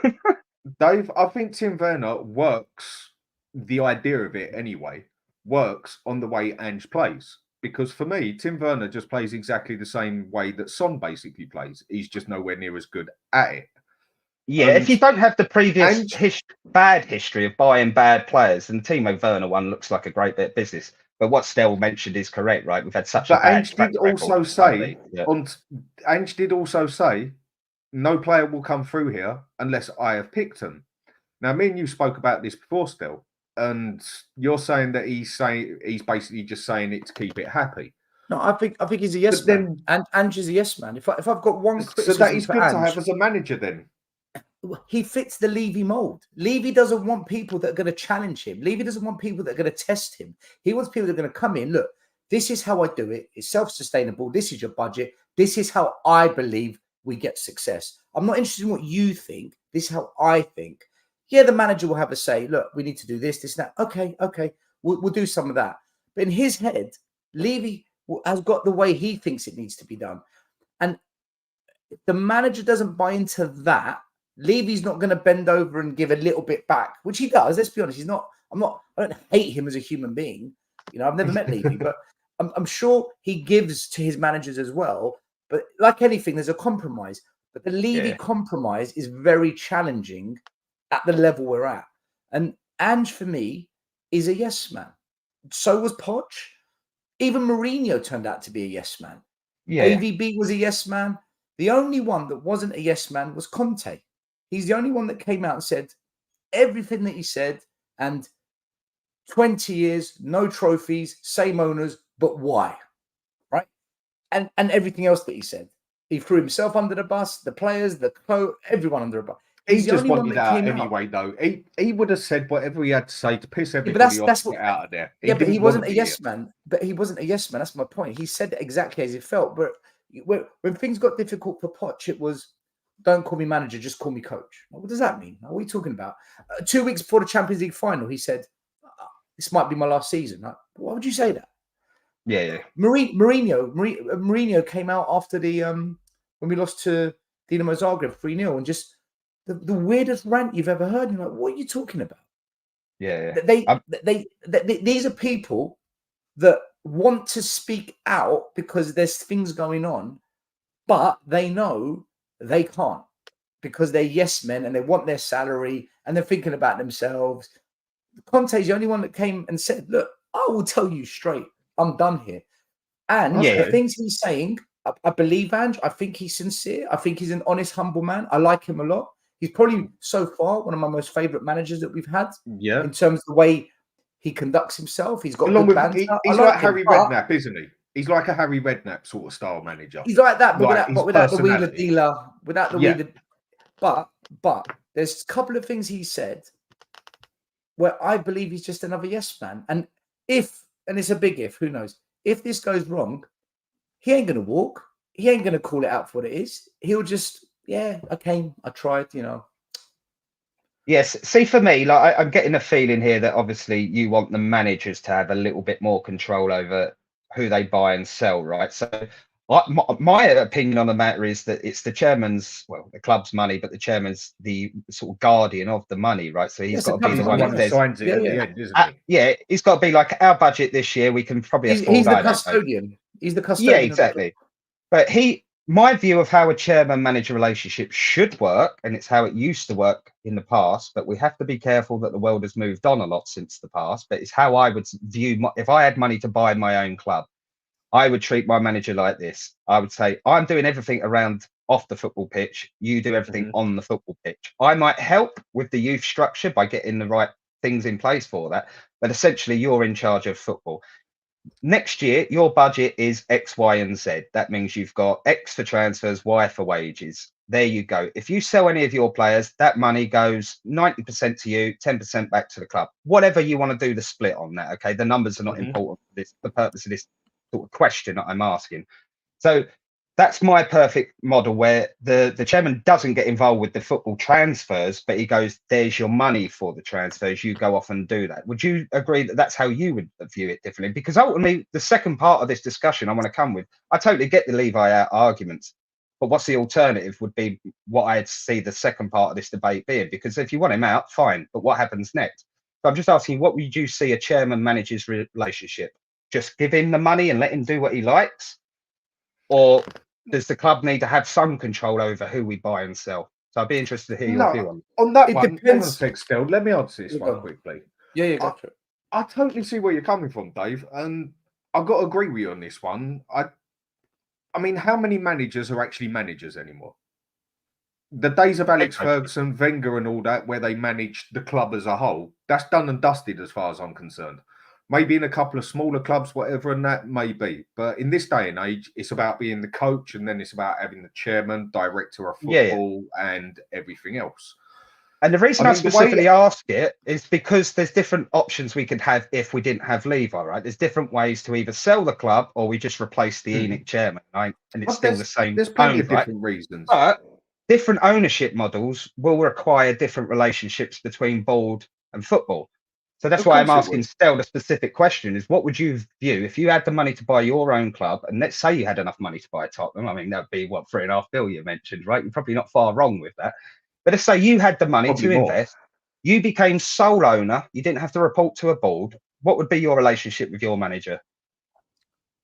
Dave, I think Tim Werner works, the idea of it anyway, works on the way Ange plays. Because for me, Tim Werner just plays exactly the same way that Son basically plays. He's just nowhere near as good at it. Yeah, if you don't have the previous bad history of buying bad players, then the Timo Werner one looks like a great bit of business. But what Stel mentioned is correct, right? We've had such a bad Ange did also say, Ange did also say, no player will come through here unless I have picked him. Now, me and you spoke about this before, Stel, and you're saying that he's basically just saying it to keep it happy. No, I think he's a yes man. And Ange is a yes man. If I've got one criticism, so that is good to have as a manager then. He fits the Levy mold. Levy doesn't want people that are going to challenge him. Levy doesn't want people that are going to test him. He wants people that are going to come in. Look, this is how I do it. It's self-sustainable. This is your budget. This is how I believe we get success. I'm not interested in what you think. This is how I think. Yeah, the manager will have a say. Look, we need to do this, that. Okay. We'll do some of that. But in his head, Levy has got the way he thinks it needs to be done. And if the manager doesn't buy into that, Levy's not going to bend over and give a little bit back, which he does. Let's be honest. I don't hate him as a human being. You know, I've never met Levy, but I'm sure he gives to his managers as well. But like anything, there's a compromise. But the Levy compromise is very challenging at the level we're at. And Ange, for me, is a yes man. So was Poch. Even Mourinho turned out to be a yes man. AVB was a yes man. The only one that wasn't a yes man was Conte. He's the only one that came out and said everything that he said, and 20 years, no trophies, same owners, but why? Right? And everything else that he said. He threw himself under the bus, the players, the everyone under the bus. He He's the just only one wanted that out came out. anyway, though. He would have said whatever he had to say to piss Yeah, but everybody off that's to what. get out of there. Yeah, but he didn't wasn't want a to be yes man. But he wasn't a yes man. That's my point. He said it exactly as he felt. But when things got difficult for Poch, it was, don't call me manager, just call me coach. What does that mean? What are we talking about? 2 weeks before the Champions League final, he said, this might be my last season. Like, why would you say that? Yeah. Mourinho came out after the when we lost to Dinamo Zagreb 3-0 and just the weirdest rant you've ever heard. You're like, what are you talking about? Yeah. These are people that want to speak out because there's things going on, but they know they can't because they're yes men and they want their salary and they're thinking about themselves. Conte's the only one that came and said, look, I will tell you straight, I'm done here. And the things he's saying, I believe Ange. I think he's sincere. I think he's an honest, humble man. I like him a lot. He's probably so far one of my most favorite managers that we've had. Yeah. In terms of the way he conducts himself, he's got Along good with banter. he's like Harry Redknapp, isn't he? He's like a Harry Redknapp sort of style manager. He's like that, but like without the wheeler dealer, without the wheeler. But there's a couple of things he said where I believe he's just another yes man. And it's a big if, who knows? If this goes wrong, he ain't going to walk. He ain't going to call it out for what it is. He'll just, I tried, Yes. See, for me, like I'm getting a feeling here that obviously you want the managers to have a little bit more control over who they buy and sell, right? So my opinion on the matter is that it's the chairman's, well, the club's money, but the chairman's the sort of guardian of the money, right? So he's got to be the one that signs it at the end, isn't he? Yeah, he's got to be like, our budget this year, we can probably afford. He's the custodian. He's the custodian. Yeah, exactly. But my view of how a chairman-manager relationship should work, and it's how it used to work in the past, but we have to be careful that the world has moved on a lot since the past, but it's how I would view, if I had money to buy my own club, I would treat my manager like this. I would say, I'm doing everything around off the football pitch. You do everything on the football pitch. I might help with the youth structure by getting the right things in place for that, but essentially you're in charge of football. Next year, your budget is X, Y, and Z. That means you've got X for transfers, Y for wages. There you go. If you sell any of your players, that money goes 90% to you, 10% back to the club. Whatever you want to do the split on that, okay? The numbers are not important for this, the purpose of this sort of question that I'm asking. So that's my perfect model where the chairman doesn't get involved with the football transfers, but he goes, there's your money for the transfers. You go off and do that. Would you agree that that's how you would view it differently? Because ultimately, the second part of this discussion I want to come with, I totally get the Levi out arguments, but what's the alternative would be what I'd see the second part of this debate being. Because if you want him out, fine, but what happens next? So I'm just asking, what would you see a chairman-manager's relationship? Just give him the money and let him do what he likes? Or does the club need to have some control over who we buy and sell? So I'd be interested to hear your view on that. It One, depends. hang on a sec, Stel. Let me answer this one quickly. Yeah, gotcha. I totally see where you're coming from, Dave, and I've got to agree with you on this one. I mean, how many managers are actually managers anymore? The days of Alex Ferguson, Wenger, and all that, where they managed the club as a whole, that's done and dusted as far as I'm concerned. Maybe in a couple of smaller clubs, whatever, and that may be. But in this day and age, it's about being the coach, and then it's about having the chairman, director of football, and everything else. And the reason I specifically ask it is because there's different options we could have if we didn't have Levi, right? There's different ways to either sell the club or we just replace the ENIC chairman, right? And it's still the same. There's plenty of different reasons. But different ownership models will require different relationships between board and football. So that's why I'm asking Stel the specific question is, what would you view if you had the money to buy your own club? And let's say you had enough money to buy Tottenham. I mean, that'd be what, 3.5 billion you mentioned, right? You're probably not far wrong with that. But let's say you had the money to invest, you became sole owner, you didn't have to report to a board. What would be your relationship with your manager?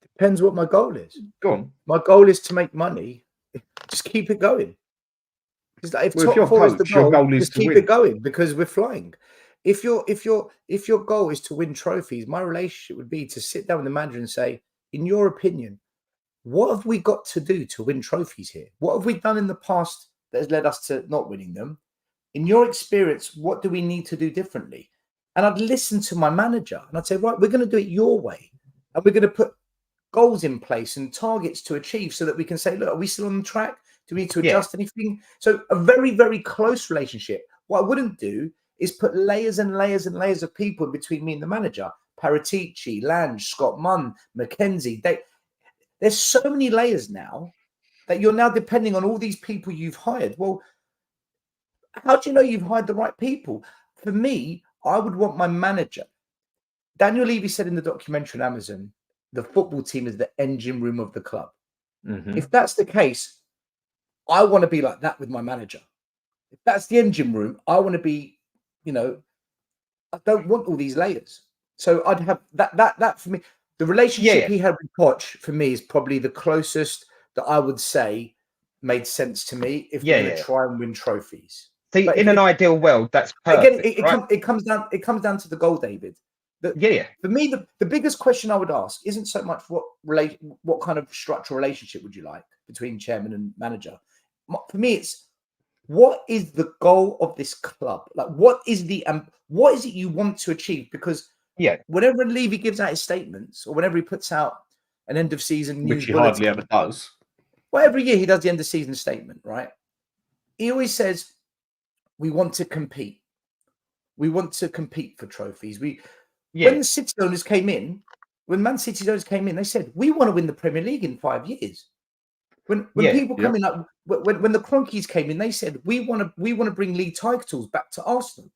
Depends what my goal is. Go on. My goal is to make money. Just keep it going. Because if top four is the goal, just keep it going because we're flying. If your goal is to win trophies, my relationship would be to sit down with the manager and say, in your opinion, what have we got to do to win trophies here? What have we done in the past that has led us to not winning them? In your experience, what do we need to do differently? And I'd listen to my manager and I'd say, right, we're going to do it your way. And we're going to put goals in place and targets to achieve so that we can say, look, are we still on the track? Do we need to adjust anything? So a very, very close relationship. What I wouldn't do is put layers and layers and layers of people in between me and the manager. Paratici, Lange, Scott Munn, McKenzie. There's so many layers now that you're now depending on all these people you've hired. Well, how do you know you've hired the right people? For me, I would want my manager. Daniel Levy said in the documentary on Amazon, the football team is the engine room of the club. If that's the case, I want to be like that with my manager. If that's the engine room, I want to be, I don't want all these layers. So I'd have that for me. The relationship he had with Poch, for me, is probably the closest that I would say made sense to me if we're going to try and win trophies. See, in an ideal world, that's perfect. Again, it comes down to the goal, David. For me, the biggest question I would ask isn't so much what kind of structural relationship would you like between chairman and manager. For me, it's what is the goal of this club? Like, what is it you want to achieve? Because whenever Levy gives out his statements or whenever he puts out an end of season news, which he hardly ever does. Well, every year he does the end of season statement, right? He always says, "We want to compete. We want to compete for trophies." When the City owners came in, when Man City's owners came in, they said, "We want to win the Premier League in 5 years." When people come in, like when the Cronkies came in, they said, "We want to bring league titles back to Arsenal."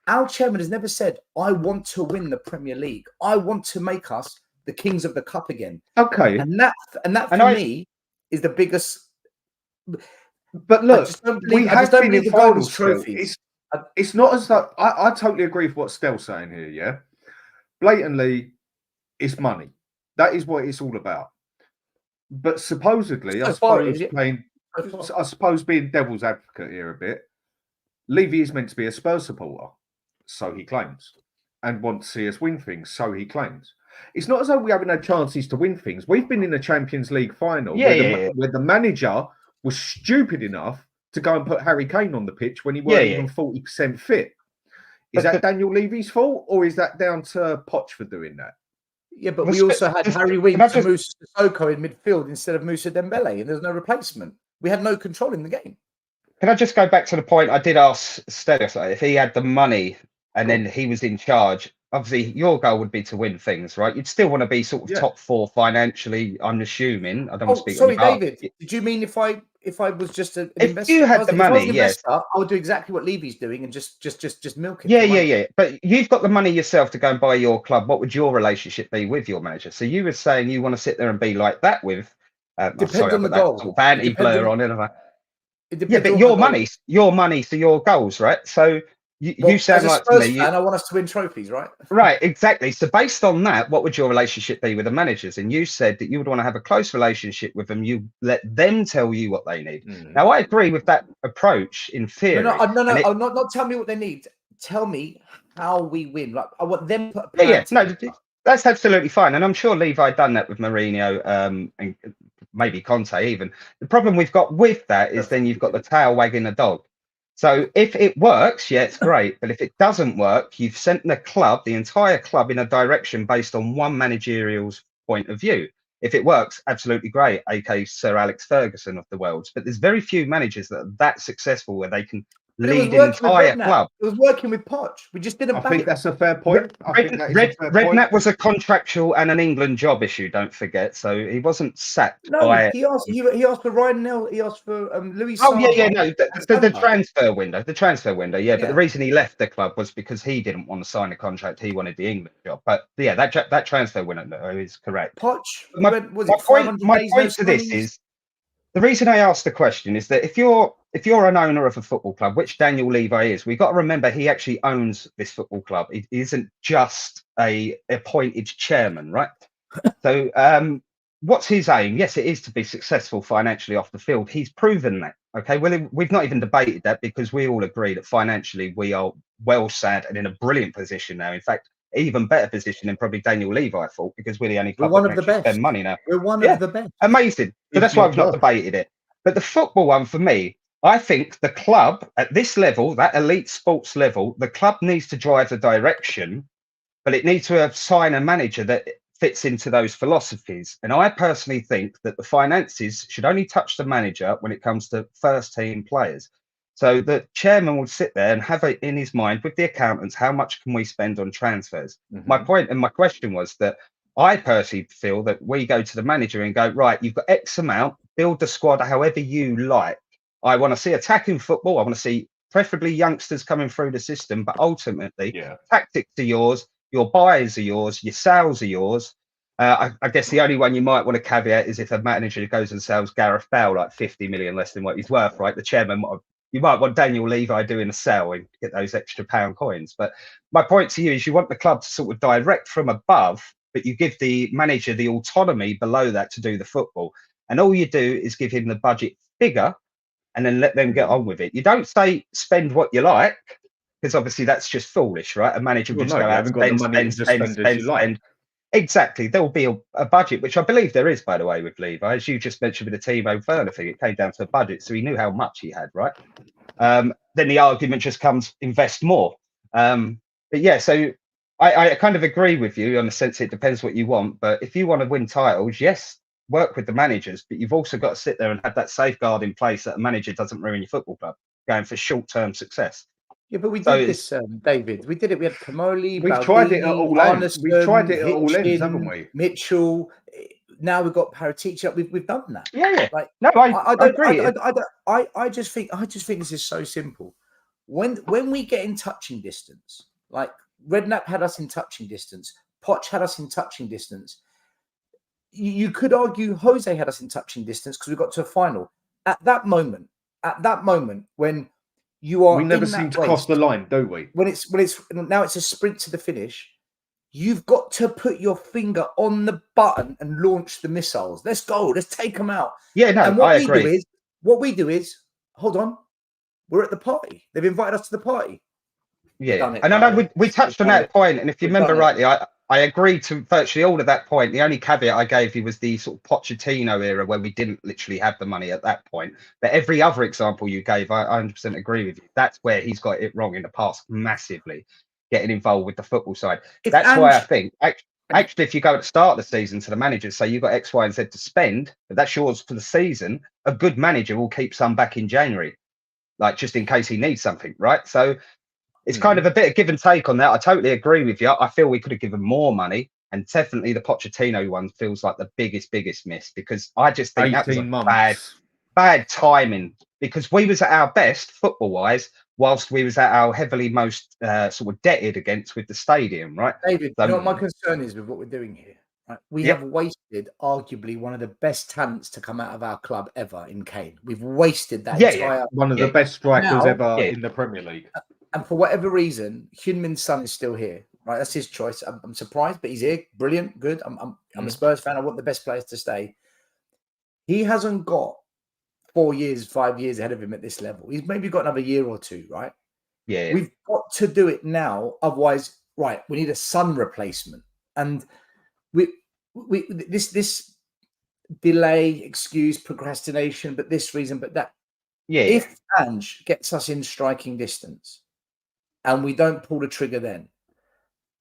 Our chairman has never said, "I want to win the Premier League. I want to make us the kings of the cup again." Okay, and that for me is the biggest. But look, we have been in finals trophies. It's not as though I totally agree with what Stel's saying here. Yeah, blatantly, it's money. That is what it's all about. But supposedly, I suppose being devil's advocate here a bit, Levy is meant to be a Spurs supporter, so he claims, and wants to see us win things, so he claims. It's not as though we haven't had chances to win things. We've been in the Champions League final where the manager was stupid enough to go and put Harry Kane on the pitch when he wasn't even 40% fit. Is that Daniel Levy's fault, or is that down to Poch for doing that? Yeah, but we also had Harry Winks and Moussa Sissoko in midfield instead of Moussa Dembele, and there's no replacement. We had no control in the game. Can I just go back to the point I did ask Stel if he had the money and then he was in charge? Obviously, your goal would be to win things, right? You'd still want to be sort of top four financially, I'm assuming. I don't want to speak. Sorry, David. Did you mean if I was just an investor? If you had the money, yes, I would do exactly what Levy's doing and just milk it. Yeah. But you've got the money yourself to go and buy your club. What would your relationship be with your manager? So you were saying you want to sit there and be like that with. Depends on the goal. Sort of anti-blur on it. Yeah, but your money for your goals, right? So you sound like to me. And I want us to win trophies, right? Right, exactly. So based on that, what would your relationship be with the managers? And you said that you would want to have a close relationship with them. You let them tell you what they need. Now, I agree with that approach in theory. No, not tell me what they need. Tell me how we win. Like, I want them to put a plan together. That's absolutely fine. And I'm sure Levi done that with Mourinho and maybe Conte even. The problem we've got with that is then you've got the tail wagging the dog. So if it works, it's great. But if it doesn't work, you've sent the entire club in a direction based on one managerial's point of view. If it works, absolutely great, aka Sir Alex Ferguson of the world. But there's very few managers that are that successful where they can lead an entire club. It was working with Poch. We just didn't. I think that's a fair point. Redknapp was a contractual and an England job issue. Don't forget. So he wasn't sacked. No, he asked for Ryan Nell. He asked for Louis. The transfer window. The transfer window. Yeah, but the reason he left the club was because he didn't want to sign a contract. He wanted the England job. But yeah, that transfer window is correct. Poch. My point to this is. The reason I asked the question is that if you're an owner of a football club, which Daniel Levy is, we've got to remember he actually owns this football club. He isn't just a appointed chairman, right? So what's his aim? Yes, it is to be successful financially off the field. He's proven that. Okay, well, we've not even debated that because we all agree that financially we are well sad and in a brilliant position now. In fact, even better position than probably Daniel Levy, I thought, because we're the only club that can spend money now. We're one of the best. Amazing. So that's why I've not debated it. But the football one for me, I think the club at this level, that elite sports level, the club needs to drive the direction, but it needs to assign a manager that fits into those philosophies. And I personally think that the finances should only touch the manager when it comes to first team players. So the chairman will sit there and have it in his mind with the accountants, how much can we spend on transfers? My point and my question was that I personally feel that we go to the manager and go, right, you've got X amount, build the squad however you like. I want to see attacking football. I want to see preferably youngsters coming through the system, but ultimately tactics are yours, your buyers are yours, your sales are yours. I guess the only one you might want to caveat is if a manager goes and sells Gareth Bale like 50 million less than what he's worth, right? The chairman you might want Daniel Levy doing a sell and get those extra pound coins. But my point to you is you want the club to sort of direct from above, but you give the manager the autonomy below that to do the football. And all you do is give him the budget figure and then let them get on with it. You don't say spend what you like, because obviously that's just foolish, right? A manager would just go out and spend. Exactly. There will be a budget, which I believe there is, by the way, with Levi. As you just mentioned with the Timo Werner thing, it came down to a budget, so he knew how much he had, right? Then the argument just comes, invest more. But yeah, so I kind of agree with you on the sense it depends what you want. But if you want to win titles, yes, work with the managers, but you've also got to sit there and have that safeguard in place that a manager doesn't ruin your football club, going for short-term success. Yeah, but we did this, David. We did it. We had Kamoli. We've tried it at all ends. We've tried it at all ends, haven't we? Mitchell. Now we've got Paratici. We've done that. Yeah. Like, no, I agree. I just think this is so simple. When we get in touching distance, like Redknapp had us in touching distance, Poch had us in touching distance. You could argue Jose had us in touching distance because we got to a final. At that moment when you are, we never seem to cross the line, do we? When it's now it's a sprint to the finish. You've got to put your finger on the button and launch the missiles. Let's go. Let's take them out. Yeah, no, and I agree. What we do is, hold on, we're at the party. They've invited us to the party. Yeah, and I know we touched on that point, and if you remember rightly, I agreed to virtually all of that point. The only caveat I gave you was the sort of Pochettino era where we didn't literally have the money at that point. But every other example you gave, I 100% agree with you. That's where he's got it wrong in the past massively, getting involved with the football side. That's why I think, actually, if you go at the start of the season to the managers, say you've got X, Y, and Z to spend, but that's yours for the season, a good manager will keep some back in January, like just in case he needs something, right? So it's kind of a bit of give and take on that. I totally agree with you. I feel we could have given more money, and definitely the Pochettino one feels like the biggest miss, because I just think that was a bad timing, because we was at our best football wise whilst we was at our heavily most sort of debted against with the stadium, right? David, you know what my concern is with what we're doing here? Right? We have wasted arguably one of the best talents to come out of our club ever in Kane. We've wasted that entire one of the best strikers ever in the Premier League. And for whatever reason, Hyun-Min Son is still here. Right, that's his choice. I'm surprised, but he's here. Brilliant, good. I'm a Spurs fan. I want the best players to stay. He hasn't got 4 years, 5 years ahead of him at this level. He's maybe got another year or two, right? Yeah. We've got to do it now. Otherwise, right, we need a Son replacement. And this delay, excuse, procrastination, but this reason, but that. Yeah. If Ange gets us in striking distance and we don't pull the trigger then,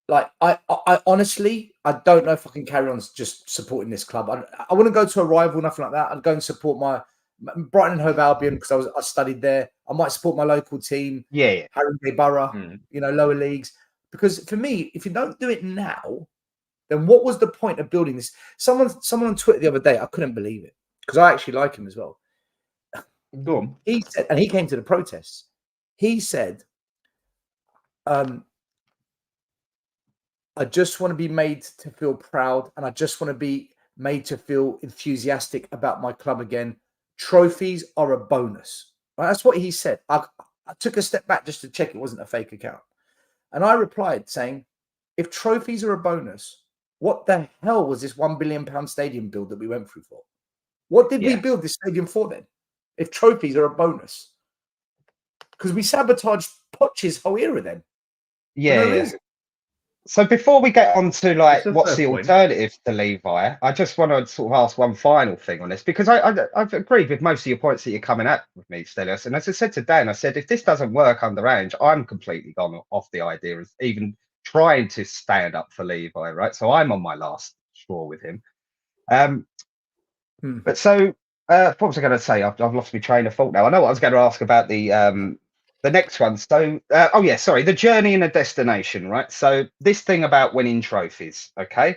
like I honestly, I don't know if I can carry on just supporting this club. I wouldn't go to a rival, nothing like that. I'd go and support my Brighton and Hove Albion because I studied there. I might support my local team, Haringey Borough, lower leagues. Because for me, if you don't do it now, then what was the point of building this? Someone on Twitter the other day, I couldn't believe it because I actually like him as well. Go on. He said, and he came to the protests. He said, I just want to be made to feel proud, and I just want to be made to feel enthusiastic about my club again. Trophies are a bonus. Right? That's what he said. I took a step back just to check it wasn't a fake account. And I replied saying, if trophies are a bonus, what the hell was this £1 billion stadium build that we went through for? What did we build this stadium for then? If trophies are a bonus? Because we sabotaged Poch's whole era then. Yeah. So before we get on to like what's the alternative to Levi, I just want to sort of ask one final thing on this, because I've agreed with most of your points that you're coming at with me, Stelios. And as I said to Dan, I said, if this doesn't work under Ange, I'm completely gone off the idea of even trying to stand up for Levi, right? So I'm on my last straw with him. But so, what was I going to say? I've lost my train of thought now. I know what I was going to ask about the next one. So, oh yeah, sorry, the journey and the destination, right? So this thing about winning trophies, okay?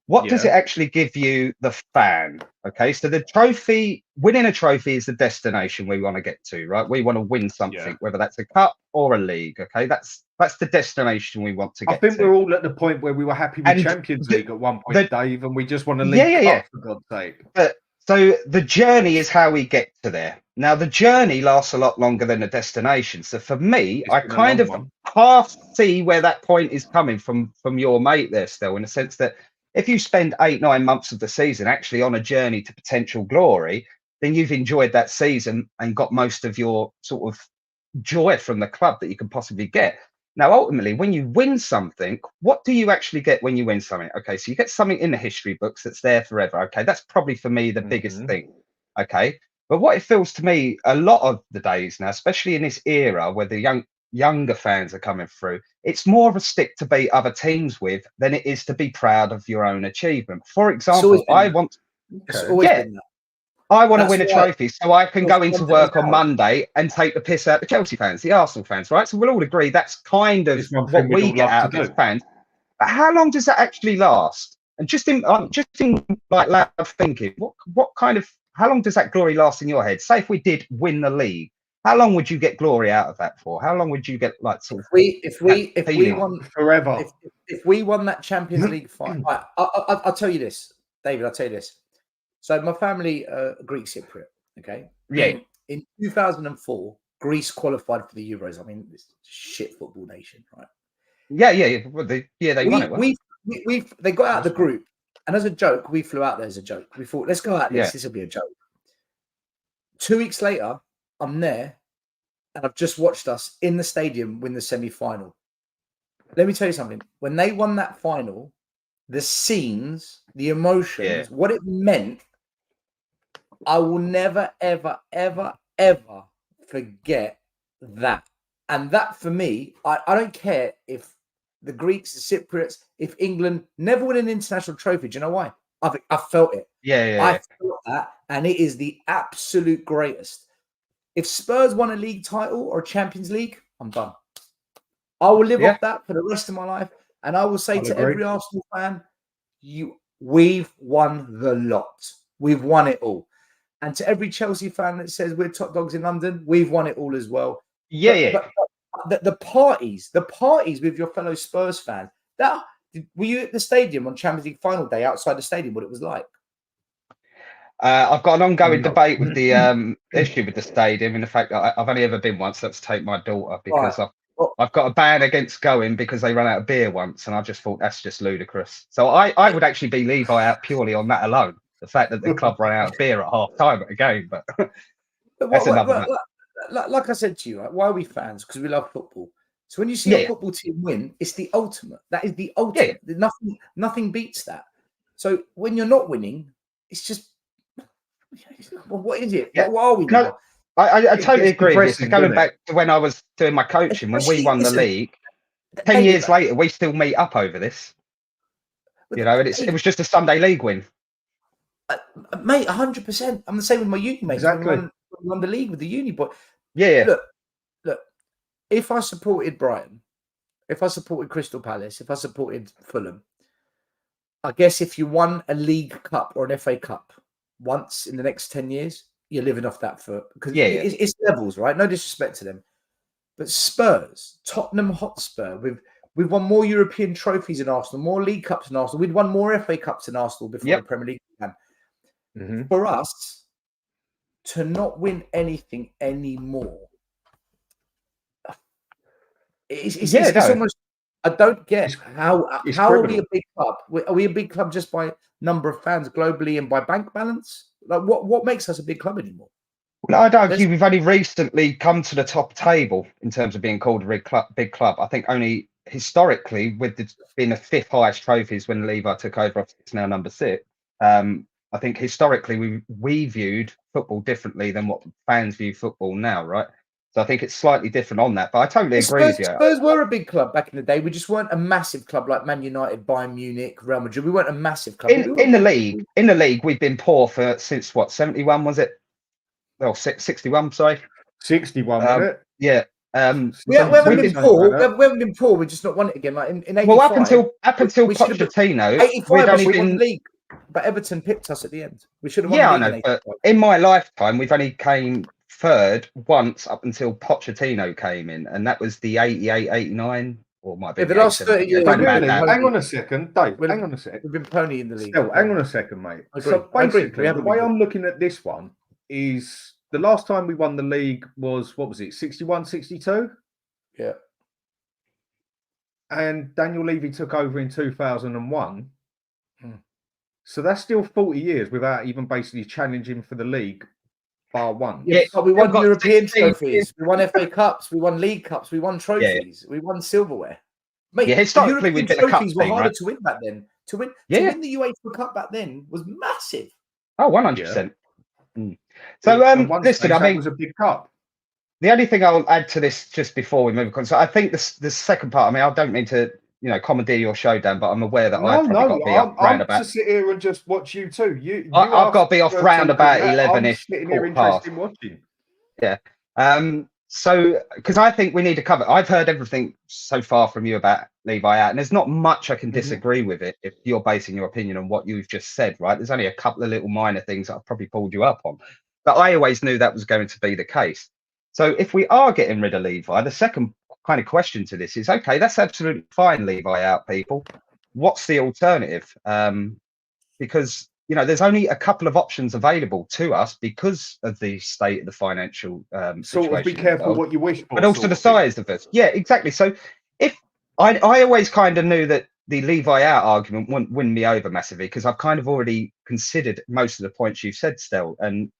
What does it actually give you, the fan? Okay, so the trophy, winning a trophy is the destination we want to get to, right? We want to win something, whether that's a cup or a league. Okay, that's the destination we want to get I think to. we're all at the point where we were happy with And Champions League at one point, Dave, and we just want to league yeah, for God's sake. But so the journey is how we get to there. Now the journey lasts a lot longer than the destination. So for me, I kind of half see where that point is coming from your mate there, Stel, in the sense that if you spend 8-9 months of the season actually on a journey to potential glory, then you've enjoyed that season and got most of your sort of joy from the club that you can possibly get. Now, ultimately, when you win something, what do you actually get when you win something? Okay, so you get something in the history books that's there forever. Okay, that's probably for me the biggest thing. Okay, but what it feels to me a lot of the days now, especially in this era where the younger fans are coming through, it's more of a stick to beat other teams with than it is to be proud of your own achievement. For example, I want to win a trophy so I can go into work on Monday and take the piss out of the Chelsea fans, the Arsenal fans, right? So we'll all agree that's kind of what we get out of as fans. But how long does that actually last? And just in like loud thinking, what kind of, how long does that glory last in your head? Say if we did win the league, how long would you get glory out of that for? How long would you get like sort of if we won forever? If we won that Champions League final, I'll tell you this, David. I'll tell you this. So my family Greek Cypriot. Okay. Yeah. In 2004, Greece qualified for the Euros. I mean, this shit football nation, right? Yeah. Well, they won it. Well. They got out of the group, and as a joke, we flew out there as a joke. We thought, let's go out this. This will be a joke. 2 weeks later, I'm there, and I've just watched us in the stadium win the semi-final. Let me tell you something. When they won that final, the scenes, the emotions, what it meant, I will never, ever, ever, ever forget that. And that for me, I don't care if the Greeks, the Cypriots, if England never win an international trophy. Do you know why? I felt it. I felt that, and it is the absolute greatest. If Spurs won a league title or a Champions League, I'm done. I will live off that for the rest of my life. And I will say to every Arsenal fan, we've won the lot. We've won it all. And to every Chelsea fan that says we're top dogs in London, we've won it all as well. But the parties with your fellow Spurs fans, were you at the stadium on Champions League final day outside the stadium, what it was like? I've got an ongoing debate with the issue with the stadium, and the fact that I've only ever been once. That's to take my daughter, because I've got a ban against going because they ran out of beer once, and I just thought that's just ludicrous. So I would actually be Levi out purely on that alone. The fact that the club ran out of beer at half time at a game, but that's another matter. Like I said to you, right, why are we fans? Because we love football. So when you see a football team win, it's the ultimate. That is the ultimate. Nothing beats that. So when you're not winning, it's just, well, what is it? What are we now? I totally agree with this. Going back to when I was doing my coaching, when we won the league, 10 years later, we still meet up over this. You know, and it was just a Sunday league win. Mate, 100%. I'm the same with my uni mates. Exactly. We won the league with the uni boy. Look. If I supported Brighton, if I supported Crystal Palace, if I supported Fulham, I guess if you won a League Cup or an FA Cup once in the next 10 years, you're living off that because it's levels, right? No disrespect to them. But Spurs, Tottenham Hotspur, we've won more European trophies than Arsenal, more League Cups than Arsenal. We'd won more FA Cups than Arsenal before the Premier League began. For us to not win anything anymore, it's almost, I don't get how are we a big club? Are we a big club just by number of fans globally and by bank balance? Like what makes us a big club anymore? Well, I'd argue we've only recently come to the top table in terms of being called a big club. I think only historically, with being the 5th highest trophies when Levi took over, it's now number 6. I think historically we viewed football differently than what fans view football now, right? So I think it's slightly different on that. But I totally agree with you. Spurs were a big club back in the day. We just weren't a massive club like Man United, Bayern Munich, Real Madrid. We weren't a massive club. In the league, we've been poor since what, 71 was it? Oh, 61, sorry. 61, wasn't it? Yeah. We haven't been poor. We haven't been poor. We just not won it again. Like in 85. Well, up until Pochettino, 85 we won the league, but Everton pipped us at the end. We should have won the league. Yeah, I know. But in my lifetime, we've only came third once up until Pochettino came in, and that was the 88, 89, or might be the last 30 years. Hang on a second, Dave. Hang on a second. We've been pony in the league. Still, hang on a second, mate. So basically, the way I'm looking at this one is the last time we won the league was, what was it, 61, 62? Yeah. And Daniel Levy took over in 2001. So that's still 40 years without even basically challenging for the league, bar one. Yeah, but we won European trophies. We won FA Cups. We won League Cups. We won trophies. We won silverware. Mate, historically, we've been a cup trophies were harder to win back then. To win the UEFA Cup back then was massive. Oh, 100%. So, listen, I mean, it was a big cup. The only thing I'll add to this just before we move on, so I think the second part, I mean, I don't mean to, commandeer your show, Dan, but I'm aware that I've probably got to be off round about. I'm to sit here and just watch you too. I've got to be off round about 11-ish. Sitting here interested in watching. Yeah. So, because I think we need to cover, I've heard everything so far from you about Levi out, and there's not much I can disagree with it if you're basing your opinion on what you've just said, right? There's only a couple of little minor things that I've probably pulled you up on, but I always knew that was going to be the case. So if we are getting rid of Levi, the second kind of question to this is, okay, that's absolutely fine, Levi out, people. What's the alternative? Because, there's only a couple of options available to us because of the state of the financial situation. Sort of be careful what you wish for. But also the size of it. Yeah, exactly. So if I always kind of knew that the Levi out argument wouldn't win me over massively because I've kind of already considered most of the points you've said, Stel, and,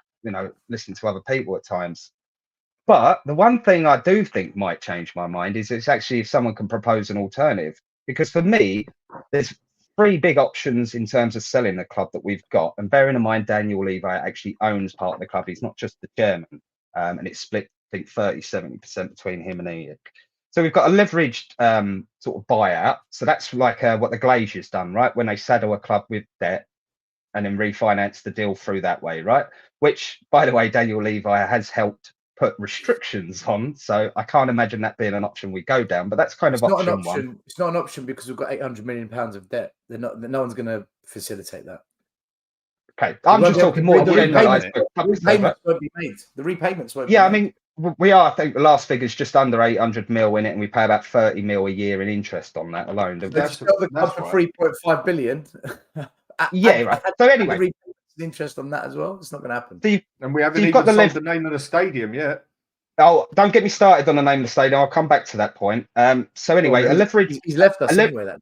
listened to other people at times. But the one thing I do think might change my mind is it's actually if someone can propose an alternative. Because for me, there's three big options in terms of selling the club that we've got. And bearing in mind, Daniel Levi actually owns part of the club. He's not just the chairman. And it's split, I think, 30-70% between him and Ian. So we've got a leveraged sort of buyout. So that's like what the Glazier's done, right? When they saddle a club with debt and then refinance the deal through that way, right? Which, by the way, Daniel Levi has helped put restrictions on, so I can't imagine that being an option we go down. But that's kind of option one. It's not an option because we've got £800 million of debt. No one's going to facilitate that. Okay, I'm just talking more. The repayments won't be made. The repayments won't. Yeah, I mean, we are. I think the last figure's just under 800 mil in it, and we pay about 30 mil a year in interest on that alone. That's for 3.5 billion. Yeah, right. So anyway. Interest on that as well. It's not going to happen. And we haven't even sold the name of the stadium yet. Oh, don't get me started on the name of the stadium. I'll come back to that point. So anyway, he's left us anyway.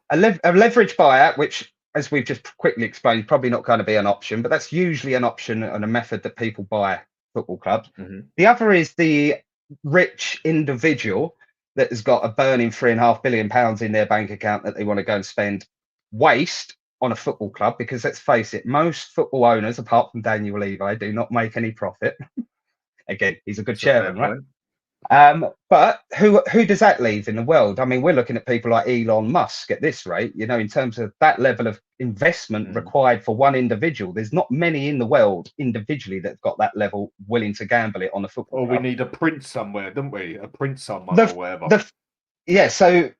A leverage buyout, which, as we've just quickly explained, probably not going to be an option, but that's usually an option and a method that people buy football clubs. The other is the rich individual that has got a burning £3.5 billion in their bank account that they want to go and spend waste on a football club, because let's face it, most football owners, apart from Daniel Levi, do not make any profit. Again, he's a good chairman, right? But who does that leave in the world? I mean, we're looking at people like Elon Musk at this rate, in terms of that level of investment required for one individual. There's not many in the world individually that've got that level willing to gamble it on a football club. We need a prince somewhere, don't we? A prince somewhere or whatever. So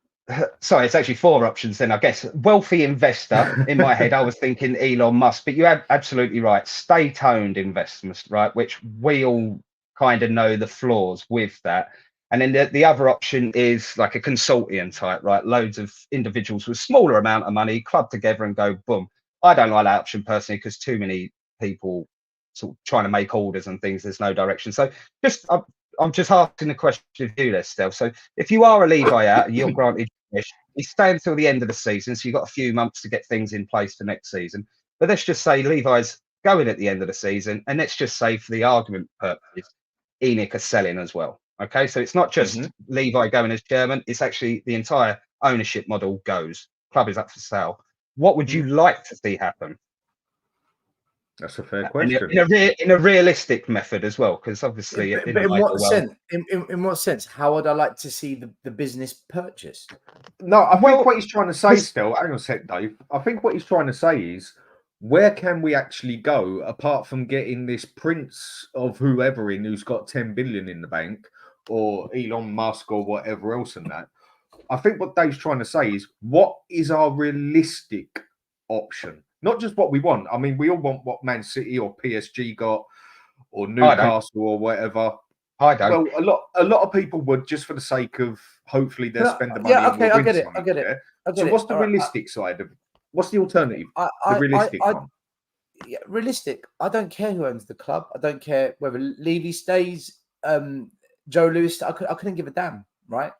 sorry, it's actually four options then, I guess. Wealthy investor, in my head, I was thinking Elon Musk, but you're absolutely right. State-owned investments, right, which we all kind of know the flaws with that. And then the other option is like a consortium type, right? Loads of individuals with smaller amount of money club together and go, boom. I don't like that option personally because too many people sort of trying to make orders and things. There's no direction. So I'm just asking the question of you there, Stel. So if you are a Levi out and you're granted wish, you stay until the end of the season, so you've got a few months to get things in place for next season. But let's just say Levi's going at the end of the season, and let's just say, for the argument purposes, ENIC are selling as well. Okay, so it's not just Levi going as chairman; it's actually the entire ownership model goes. Club is up for sale. What would you like to see happen? That's a fair in question. in a realistic method as well, because obviously, But in in an what ideal world, sense? In what sense? How would I like to see the business purchased? No, I think well, what he's trying to say, this- still, hang on a sec, Dave. I think what he's trying to say is, where can we actually go apart from getting this prince of whoever in who's got 10 billion in the bank, or Elon Musk or whatever else in that? I think what Dave's trying to say is, what is our realistic option? Not just what we want. I mean, we all want what Man City or PSG got, or I don't. Newcastle or whatever. I don't. Well, a lot of people would, just for the sake of hopefully they'll spend the money Yeah, and okay, we'll I win get it. something. I get it. Yeah? I get So it. what's the All right, realistic side of what's the alternative? I, The I, realistic I, one. yeah, realistic. I don't care who owns the club. I don't care whether Levy stays, Joe Lewis. I couldn't give a damn, right?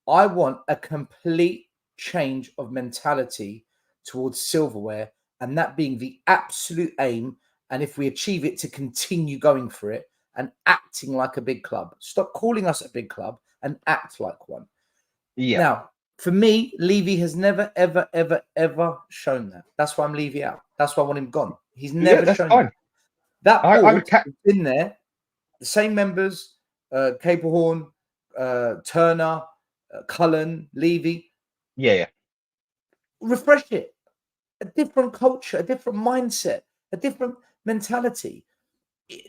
I want a complete change of mentality towards silverware, and that being the absolute aim. And if we achieve it, to continue going for it and acting like a big club. Stop calling us a big club and act like one. Yeah. Now, for me, Levy has never, ever, ever, ever shown that. That's why I'm Levy out. That's why I want him gone. He's never that's shown fine. that. I Board would has been there, the same members, Capehorn, Turner, Cullen, Levy. Yeah. Refresh it. A different culture, a different mindset, a different mentality.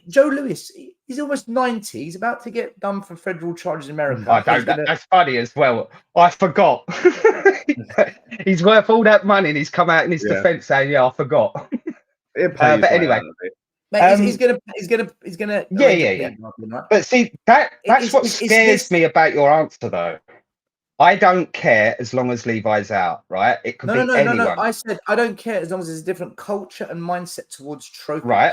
Joe Lewis, he's almost 90. He's about to get done for federal charges in America. I don't. That's funny as well. I forgot. He's worth all that money, and he's come out in his defence saying, "Yeah, I forgot." But anyway, Mate, he's gonna yeah. But see, that's what scares me about your answer, though. I don't care as long as Levi's out, right? It could be anyone. No. I said I don't care as long as there's a different culture and mindset towards trophies. Right.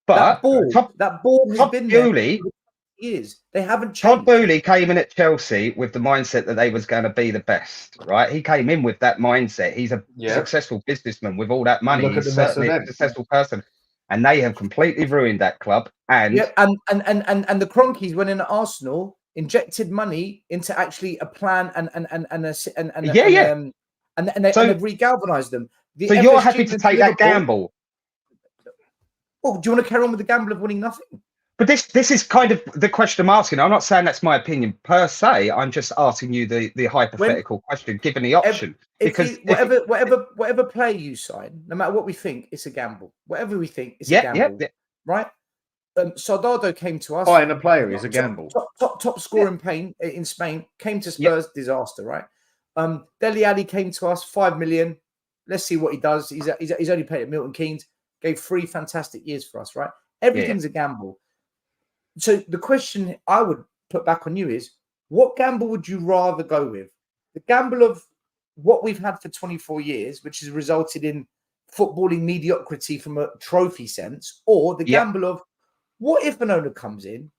But that board has been there for years. They haven't changed. Todd Boehly came in at Chelsea with the mindset that they was going to be the best, right? He came in with that mindset. He's a successful businessman with all that money. He's certainly a successful person. And they have completely ruined that club. And and the Cronkies went in at Arsenal, injected money into actually a plan and they've re-galvanized them. So you're happy to take that gamble? Well, do you want to carry on with the gamble of winning nothing? But this is kind of the question I'm asking. I'm not saying that's my opinion per se. I'm just asking you the hypothetical question, given the option. Because whatever player you sign, no matter what we think, it's a gamble. Whatever we think, it's a gamble. Right? Soldado came to us. Buying a player is a gamble. Top scorer in Spain, came to Spurs, disaster, right? Dele Alli came to us, 5 million. Let's see what he does. He's only played at Milton Keynes, gave 3 fantastic years for us, right? Everything's a gamble. So the question I would put back on you is, what gamble would you rather go with? The gamble of what we've had for 24 years, which has resulted in footballing mediocrity from a trophy sense, or the gamble of, what if an owner comes in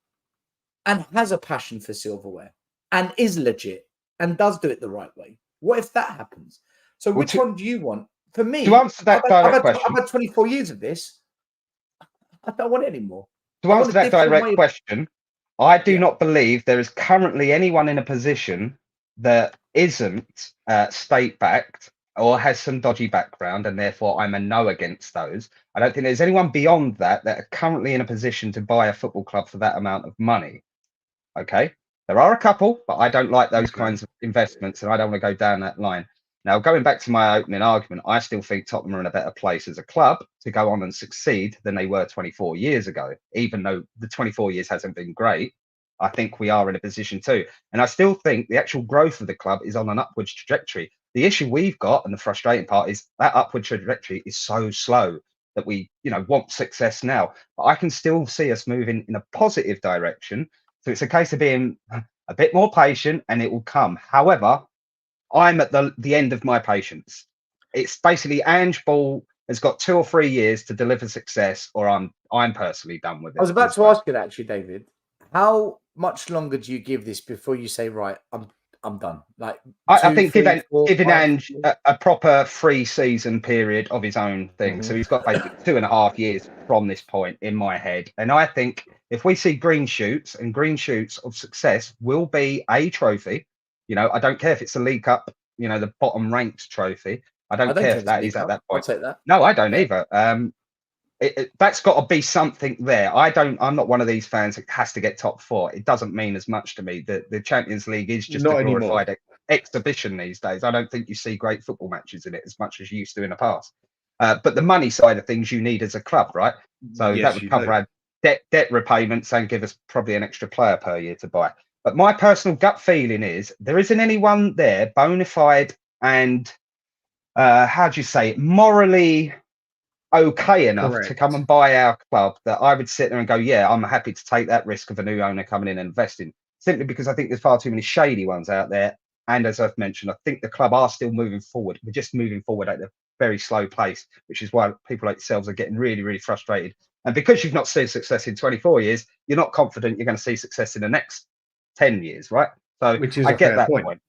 and has a passion for silverware and is legit and does do it the right way? What if that happens? So which one do you want? For me, to answer that question, I've had 24 years of this. I don't want it anymore. To answer that direct question, I do not believe there is currently anyone in a position that isn't state-backed or has some dodgy background, and therefore I'm a no against those. I don't think there's anyone beyond that are currently in a position to buy a football club for that amount of money. Okay? There are a couple, but I don't like those kinds of investments, and I don't want to go down that line. Now, going back to my opening argument, I still think Tottenham are in a better place as a club to go on and succeed than they were 24 years ago. Even though the 24 years hasn't been great, I think we are in a position too. And I still think the actual growth of the club is on an upwards trajectory. The issue we've got, and the frustrating part, is that upward trajectory is so slow that we, want success now. But I can still see us moving in a positive direction. So it's a case of being a bit more patient, and it will come. However, I'm at the end of my patience. It's basically Ange Ball has got 2 or 3 years to deliver success, or I'm personally done with it. I was about to ask you that, actually, David. How much longer do you give this before you say, right, I'm done? Like, I think giving Ange a proper 3-season period of his own thing. So he's got basically 2.5 years from this point in my head. And I think if we see green shoots, and green shoots of success will be a trophy. I don't care if it's a League Cup, the bottom ranked trophy. I don't care if that is at that point. I'll take that. No, I don't either. that's got to be something there. I'm not one of these fans that has to get top 4. It doesn't mean as much to me. The Champions League is just Not a anymore. glorified exhibition these days. I don't think you see great football matches in it as much as you used to in the past. But the money side of things you need as a club, right? So Yes, that would you cover do. our debt repayments and give us probably an extra player per year to buy. But my personal gut feeling is there isn't anyone there bona fide and how do you say it, morally okay enough to Correct. come and buy our club that I would sit there and go, yeah, I'm happy to take that risk of a new owner coming in and investing, simply because I think there's far too many shady ones out there. And as I've mentioned, I think the club are still moving forward. We're just moving forward at a very slow pace, which is why people like yourselves are getting really, really frustrated. And because you've not seen success in 24 years, you're not confident you're going to see success in the next 10 years, right? So Which is I a get fair that point. point.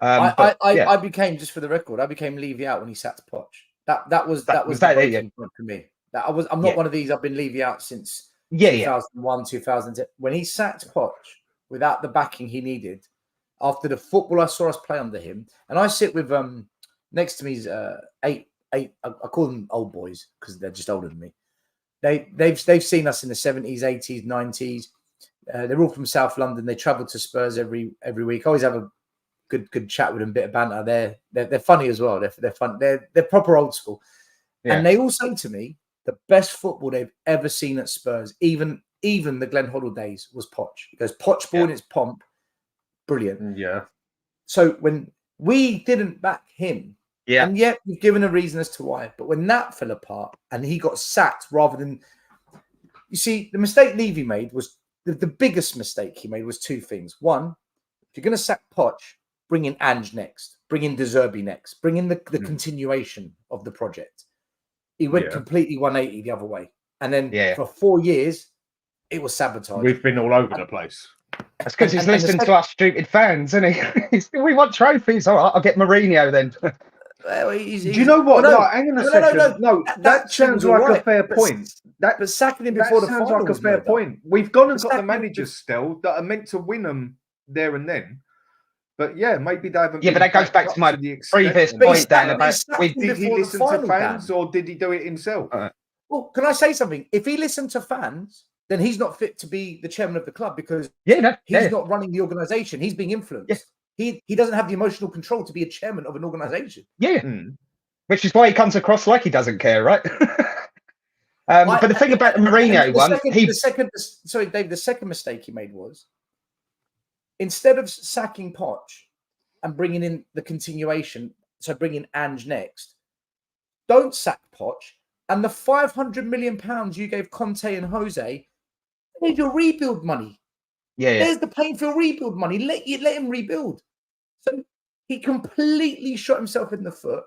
I became, just for the record, I became Levy out when he sacked Poch. That was the breaking point for me. I'm not one of these. I've been Levy out since 2001, 2010. When he sacked Poch without the backing he needed, after the football I saw us play under him, and I sit with next to me is eight. I call them old boys because they're just older than me. They've seen us in the 70s, 80s, 90s. They're all from South London. They travel to Spurs every week. I always have a good chat with them, bit of banter. They're funny as well. They're fun. They're proper old school. Yeah. And they all say to me the best football they've ever seen at Spurs, even the Glenn Hoddle days, was Poch. He goes, Poch ball in its pomp, brilliant. Yeah. So when we didn't back him, and yet we've given a reason as to why, but when that fell apart and he got sacked rather than, you see, the mistake Levy made was the biggest mistake he made was two things. One, if you're going to sack Poch, bring in Ange next, bring in De Zerbi next, bring in the continuation of the project. He went completely 180 the other way. And then for 4 years, it was sabotage. We've been all over the place. That's because he's listening to us stupid fans, isn't he? We want trophies. All right, I'll get Mourinho then. Well, do you know what? Well, hang on a second. No, that sounds like a fair point. But sacking him before the sounds final like a fair point. We've gone and got the managers still that are meant to win them there and then. But yeah, maybe they haven't. Yeah, but that goes back to my previous point, Dan. About did he listen to fans or did he do it himself? Well, can I say something? If he listened to fans, then he's not fit to be the chairman of the club because he's not running the organisation. He's being influenced. He doesn't have the emotional control to be a chairman of an organisation. Which is why he comes across like he doesn't care, right? But the thing about the Mourinho one, Dave, the second mistake he made was instead of sacking Poch and bringing in the continuation, so bringing Ange next, don't sack Poch. And the £500 million you gave Conte and Jose, they need your rebuild money. There's the painful rebuild money. Let him rebuild. So he completely shot himself in the foot.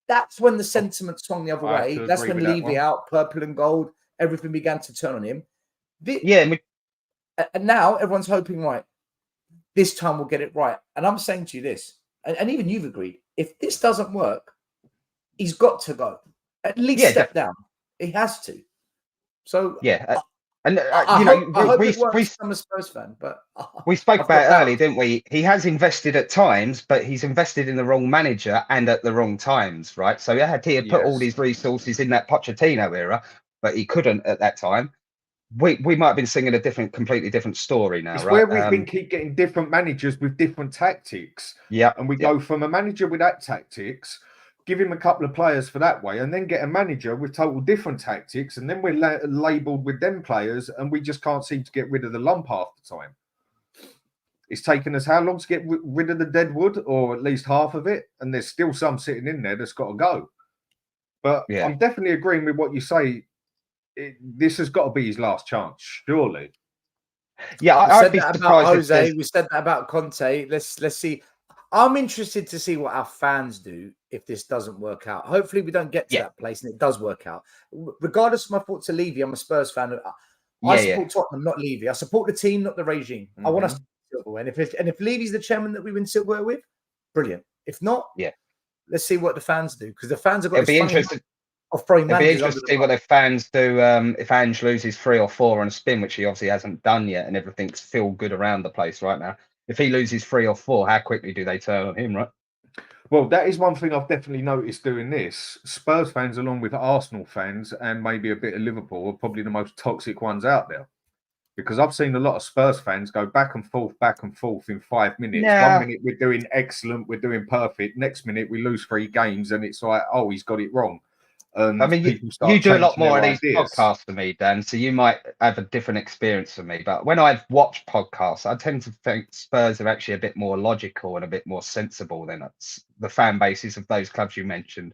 That's when the sentiment swung the other way. That's when Levy out, purple and gold, everything began to turn on him. And now everyone's hoping, right, this time we'll get it right. And I'm saying to you this, and even you've agreed, if this doesn't work, he's got to go. At least step down. He has to. So and I hope it works. I'm a Spurs fan, but we spoke about it earlier, didn't we? He has invested at times, but he's invested in the wrong manager and at the wrong times, right? So he had put all these resources in that Pochettino era, but he couldn't at that time. We might have been singing a completely different story now, it's right? Where we've been keep getting different managers with different tactics. And we go from a manager with that tactics, give him a couple of players for that way, and then get a manager with total different tactics, and then we're labelled with them players, and we just can't seem to get rid of the lump half the time. It's taken us how long to get rid of the dead wood, or at least half of it, and there's still some sitting in there that's got to go. But I'm definitely agreeing with what you say. This has got to be his last chance, surely. Yeah, I'd be surprised about Jose. We said that about Conte. Let's see. I'm interested to see what our fans do if this doesn't work out. Hopefully, we don't get to that place and it does work out. Regardless of my thoughts to Levy, I'm a Spurs fan. I support Tottenham, not Levy. I support the team, not the regime. I want us to win silverware. And if Levy's the chairman that we win silverware with, brilliant. If not, let's see what the fans do because the fans have got. It'll be interesting. It'd be interesting to see what the fans do if Ange loses 3 or 4 on a spin, which he obviously hasn't done yet, and everything's still good around the place right now. If he loses 3 or 4, how quickly do they turn on him, right? Well, that is one thing I've definitely noticed doing this. Spurs fans, along with Arsenal fans and maybe a bit of Liverpool, are probably the most toxic ones out there. Because I've seen a lot of Spurs fans go back and forth in 5 minutes. 1 Yeah. minute we're doing excellent, we're doing perfect. Next minute we lose 3 games, and it's like, oh, he's got it wrong. And I mean, people you start do a lot changing more their of these ideas. podcasts than me, Dan, so you might have a different experience from me. But when I've watched podcasts, I tend to think Spurs are actually a bit more logical and a bit more sensible than the fan bases of those clubs you mentioned,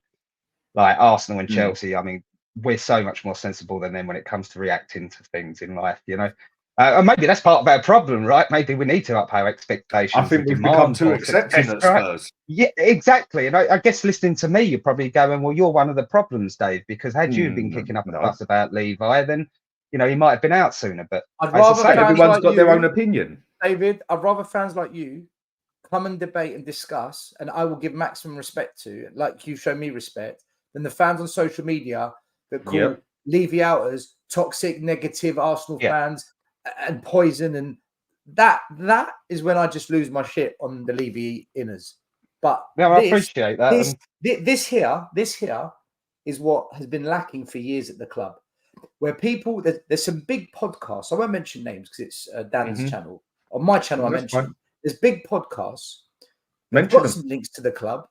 like Arsenal and Chelsea. I mean, we're so much more sensible than them when it comes to reacting to things in life, you know. And maybe that's part of our problem, right? Maybe we need to up our expectations. I think and we've become demand too more accepting success, at right? Spurs. Yeah, exactly. And I guess listening to me, you're probably going, well, you're one of the problems, Dave, because had you been kicking up a No. fuss about Levi, then, you know, he might have been out sooner. But I'd as I rather say, fans Everyone's like got their you, own opinion. David. I'd rather fans like you come and debate and discuss, and I will give maximum respect to, like you've shown me respect, than the fans on social media that call Levy outers toxic, negative Arsenal fans and poison, and that is when I just lose my shit on the Levy inners. But no, I appreciate that. This here is what has been lacking for years at the club, where people there's some big podcasts. I won't mention names because it's Dan's channel. On my channel, I mentioned there's big podcasts. They've got some links to the club.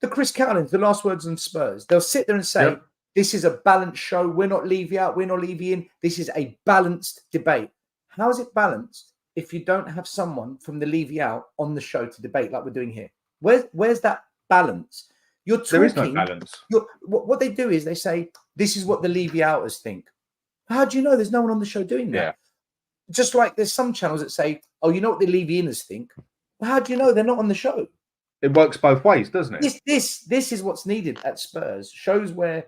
The Chris Cowlins, the last words on Spurs. They'll sit there and say, this is a balanced show. We're not Levy out. We're not Levy in. This is a balanced debate. How is it balanced if you don't have someone from the Levy out on the show to debate like we're doing here? Where's that balance? You're talking. There is no balance. What they do is they say, this is what the Levy outers think. How do you know there's no one on the show doing that? Yeah. Just like there's some channels that say, oh, you know what the Levy inners think? Well, how do you know they're not on the show? It works both ways, doesn't it? This is what's needed at Spurs. Shows where,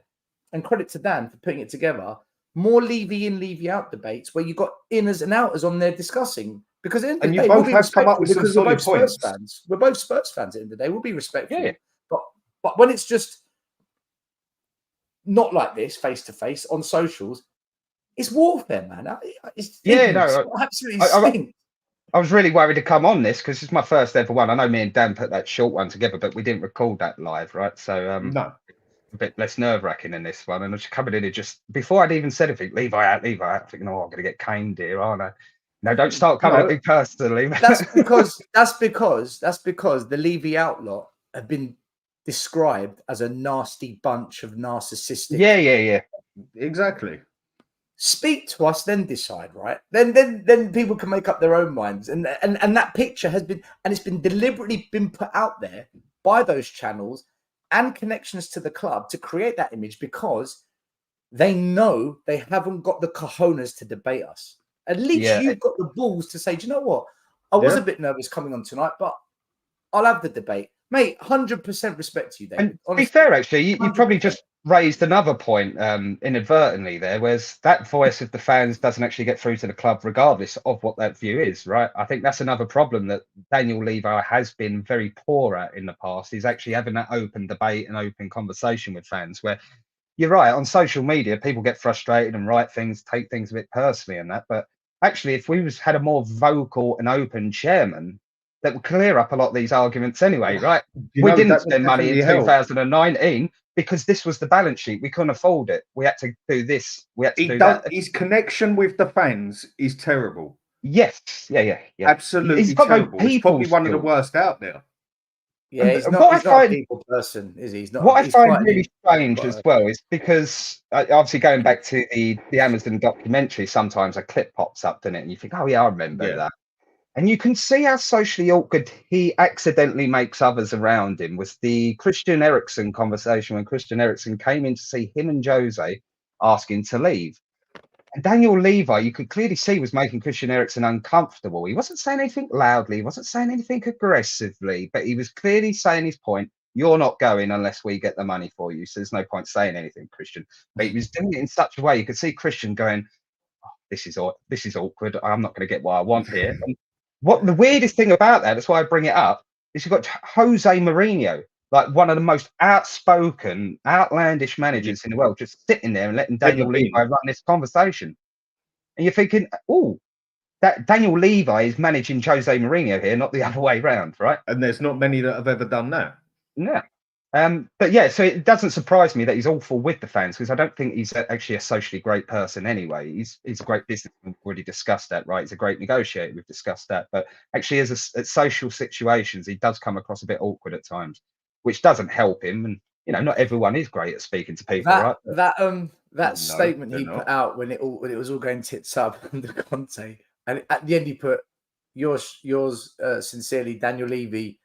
and credit to Dan for putting it together, more Levy in, Levy out debates where you've got inners and outers on there discussing. Because at the end of the day, both have come up with some solid points. Fans. We're both Spurs fans at the end of the day. We'll be respectful. Yeah. But when it's just not like this, face to face on socials, it's warfare, man. It's absolutely stinks. I was really worried to come on this because it's my first ever one. I know me and Dan put that short one together, but we didn't record that live, right? So no. A bit less nerve-wracking in this one. And I was coming in and just before I'd even said anything, Levi out, thinking, oh, I'm gonna get caned here, aren't I? No, don't start coming at me personally. That's because the Levy outlaw have been described as a nasty bunch of narcissistic. Yeah. Exactly. Speak to us, then decide, right? Then people can make up their own minds. And that picture has been, and it's been deliberately been put out there by those channels and connections to the club to create that image because they know they haven't got the cojones to debate us. At least you've got the balls to say, do you know what? I was a bit nervous coming on tonight, but I'll have the debate. Mate, 100% respect to you, David. And to be fair, actually, you probably just raised another point inadvertently there, whereas that voice of the fans doesn't actually get through to the club regardless of what that view is, right? I think that's another problem that Daniel Levy has been very poor at in the past, is actually having that open debate and open conversation with fans where you're right, on social media, people get frustrated and write things, take things a bit personally and that, but actually, if we had a more vocal and open chairman, that would clear up a lot of these arguments anyway, right? We didn't spend money in 2019 because this was the balance sheet. We couldn't afford it. We had to do this. We had to do that. His connection with the fans is terrible. Yes. Yeah. Absolutely terrible. He's probably one of the worst out there. Yeah, he's not a people person, is he? He's not. What I find really strange as well is because obviously going back to the Amazon documentary, sometimes a clip pops up, doesn't it? And you think, oh yeah, I remember that. And you can see how socially awkward he accidentally makes others around him. Was the Christian Eriksen conversation when Christian Eriksen came in to see him and Jose asking to leave. And Daniel Levy, you could clearly see, was making Christian Eriksen uncomfortable. He wasn't saying anything loudly, he wasn't saying anything aggressively, but he was clearly saying his point. You're not going unless we get the money for you. So there's no point saying anything, Christian. But he was doing it in such a way you could see Christian going, oh, this is awkward. I'm not going to get what I want here. And what the weirdest thing about that, that's why I bring it up, is you've got Jose Mourinho, like one of the most outspoken, outlandish managers in the world, just sitting there and letting Daniel Levy run this conversation. And you're thinking, oh, that Daniel Levy is managing Jose Mourinho here, not the other way round, right? And there's not many that have ever done that. Yeah. But yeah, so it doesn't surprise me that he's awful with the fans, because I don't think he's actually a socially great person anyway. He's a great businessman. We've already discussed that, right? He's a great negotiator. We've discussed that. But actually, at social situations, he does come across a bit awkward at times, which doesn't help him. And you know, not everyone is great at speaking to people, right? That statement he put out when it was all going tits up under Conte, and at the end he put yours sincerely, Daniel Levy,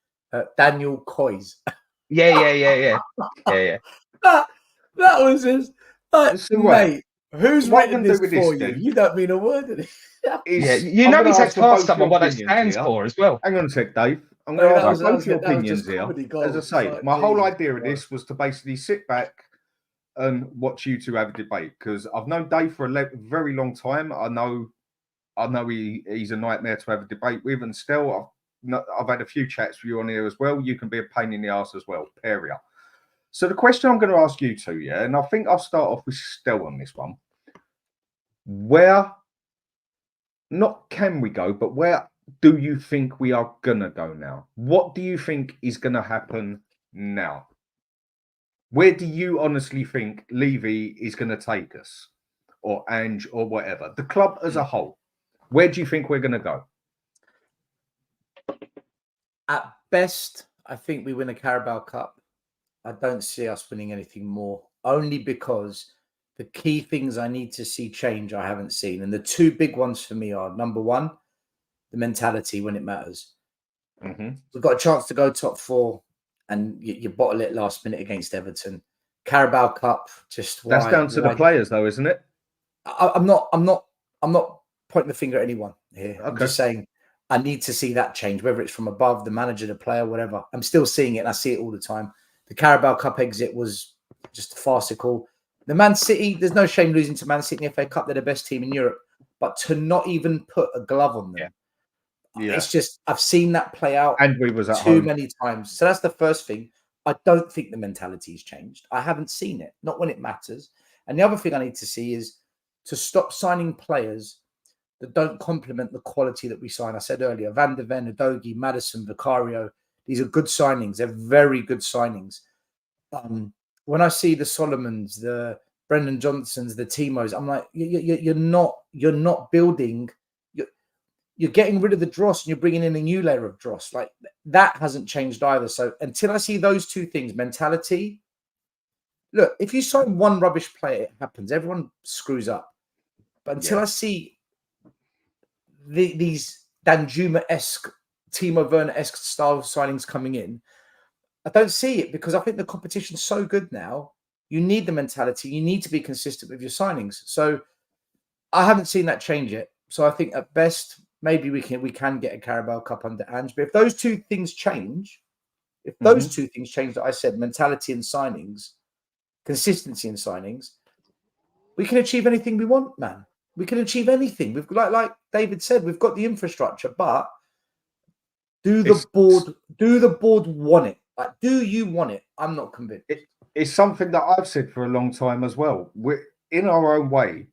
Daniel Coys. Yeah. That was just like, mate, who's written this for you? Then, you don't mean a word of it. Yeah, you know he's asked someone what it stands for as well. Hang on a sec, Dave. I'm going to ask both your opinions here. Gold. As I say, my whole idea of this was to basically sit back and watch you two have a debate, because I've known Dave for a very long time. I know he's a nightmare to have a debate with, and Stel, I've had a few chats with you on here as well. You can be a pain in the ass as well, area. So the question I'm going to ask you two, yeah, and I think I'll start off with Stel on this one. Where, not can we go, but where do you think we are going to go now? What do you think is going to happen now? Where do you honestly think Levy is going to take us, or Ange, or whatever? The club as a whole, where do you think we're going to go? At best, I think we win a Carabao Cup. I don't see us winning anything more, only because the key things I need to see change I haven't seen. And the two big ones for me are, number one, the mentality when it matters. We've got a chance to go top four, and you bottle it last minute against Everton. Carabao Cup, that's down to the players, though, isn't it? I'm not pointing the finger at anyone here. Okay. I'm just saying I need to see that change, whether it's from above, the manager, the player, whatever. I'm still seeing it, and I see it all the time. The Carabao Cup exit was just farcical. The Man City, there's no shame losing to Man City in the FA Cup. They're the best team in Europe. But to not even put a glove on them, it's just, I've seen that play out and we was at too many times. So that's the first thing. I don't think the mentality has changed. I haven't seen it, not when it matters. And the other thing I need to see is to stop signing players that don't complement the quality that we sign. I said earlier, Van der Ven, Udogie, Maddison, Vicario, these are good signings. They're very good signings. When I see the Solomons, the Brendan Johnsons, the Timos, I'm like, you're not building. You're getting rid of the dross and you're bringing in a new layer of dross. Like, that hasn't changed either. So until I see those two things, mentality. Look, if you sign one rubbish player, it happens. Everyone screws up. But until I see these Danjuma-esque, Timo Werner-esque style signings coming in, I don't see it, because I think the competition's so good now. You need the mentality. You need to be consistent with your signings. So I haven't seen that change yet. So I think at best, maybe we can get a Carabao Cup under Ange. But if those two things change, that I said, mentality and signings, consistency in signings, we can achieve anything we want, man. We can achieve anything. We've like David said, we've got the infrastructure, but do the board want it? Like, do you want it? I'm not convinced. It's something that I've said for a long time as well. We're in our own way,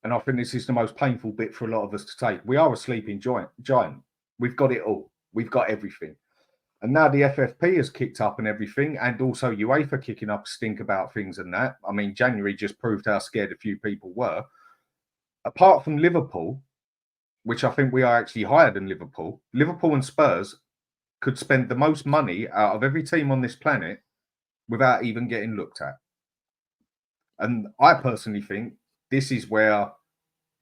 and I think this is the most painful bit for a lot of us to take. We are a sleeping giant. We've got it all. We've got everything. And now the FFP has kicked up and everything, and also UEFA kicking up a stink about things and that. I mean, January just proved how scared a few people were. Apart from Liverpool, which I think we are actually higher than Liverpool, Liverpool and Spurs could spend the most money out of every team on this planet without even getting looked at. And I personally think this is where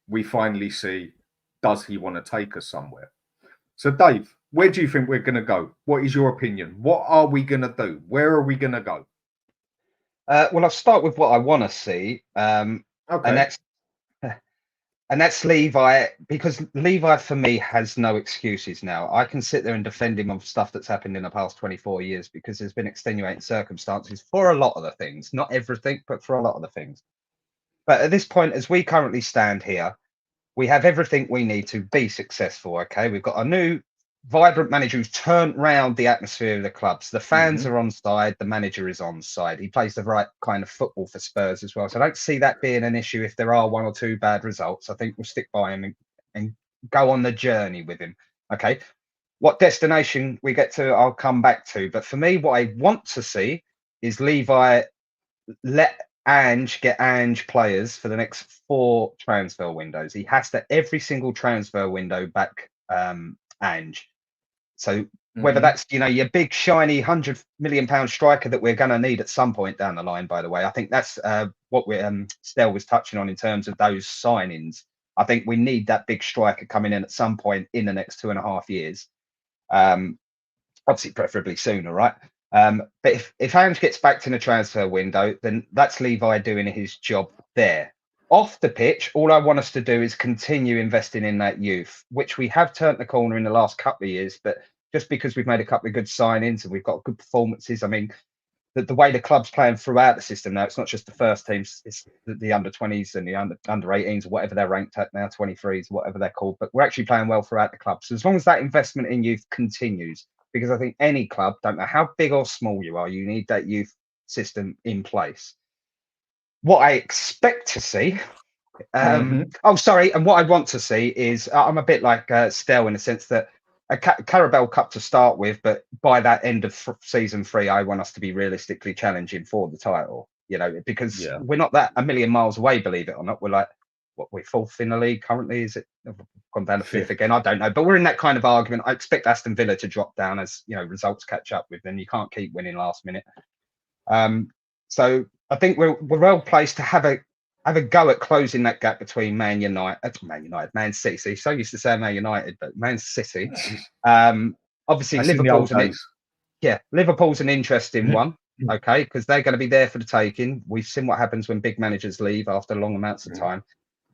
we finally see, does he want to take us somewhere? So, Dave, where do you think we're going to go? What is your opinion? What are we going to do? Where are we going to go? Well, I'll start with what I want to see. Okay. And that's Levy, because Levy, for me, has no excuses now. I can sit there and defend him on stuff that's happened in the past 24 years, because there's been extenuating circumstances for a lot of the things. Not everything, but for a lot of the things. But at this point, as we currently stand here, we have everything we need to be successful, okay? We've got a new, vibrant manager who's turned round the atmosphere of the clubs. The fans are on side. The manager is on side. He plays the right kind of football for Spurs as well. So I don't see that being an issue if there are one or two bad results. I think we'll stick by him and go on the journey with him. Okay, what destination we get to, I'll come back to. But for me, what I want to see is Levi let Ange get Ange players for the next 4 transfer windows. He has to every single transfer window back Ange. So whether that's, you know, your big shiny £100 million striker that we're going to need at some point down the line, by the way, I think that's what we're Stel was touching on in terms of those signings. I think we need that big striker coming in at some point in the next 2.5 years. Obviously, preferably sooner, right? But if Ange gets back in the transfer window, then that's Levi doing his job there. Off the pitch, all I want us to do is continue investing in that youth, which we have turned the corner in the last couple of years. But just because we've made a couple of good signings and we've got good performances, I mean, the way the club's playing throughout the system now, it's not just the first teams, it's the under-20s and the under 18s, or whatever they're ranked at now, 23s, whatever they're called. But we're actually playing well throughout the club. So as long as that investment in youth continues, because I think any club, don't know how big or small you are, you need that youth system in place. What I expect to see, and what I want to see is, I'm a bit like Stel in the sense that a Carabao Cup to start with, but by that end of season 3, I want us to be realistically challenging for the title, you know, because we're not that a million miles away, believe it or not. We're like, what, we're 4th in the league currently? Is it gone down to 5th again? I don't know, but we're in that kind of argument. I expect Aston Villa to drop down as, you know, results catch up with them. You can't keep winning last minute. So I think we're well placed to have a go at closing that gap between Man City. So used to say Man United, but Man City. Obviously, Liverpool's an interesting one, okay, because they're going to be there for the taking. We've seen what happens when big managers leave after long amounts of time.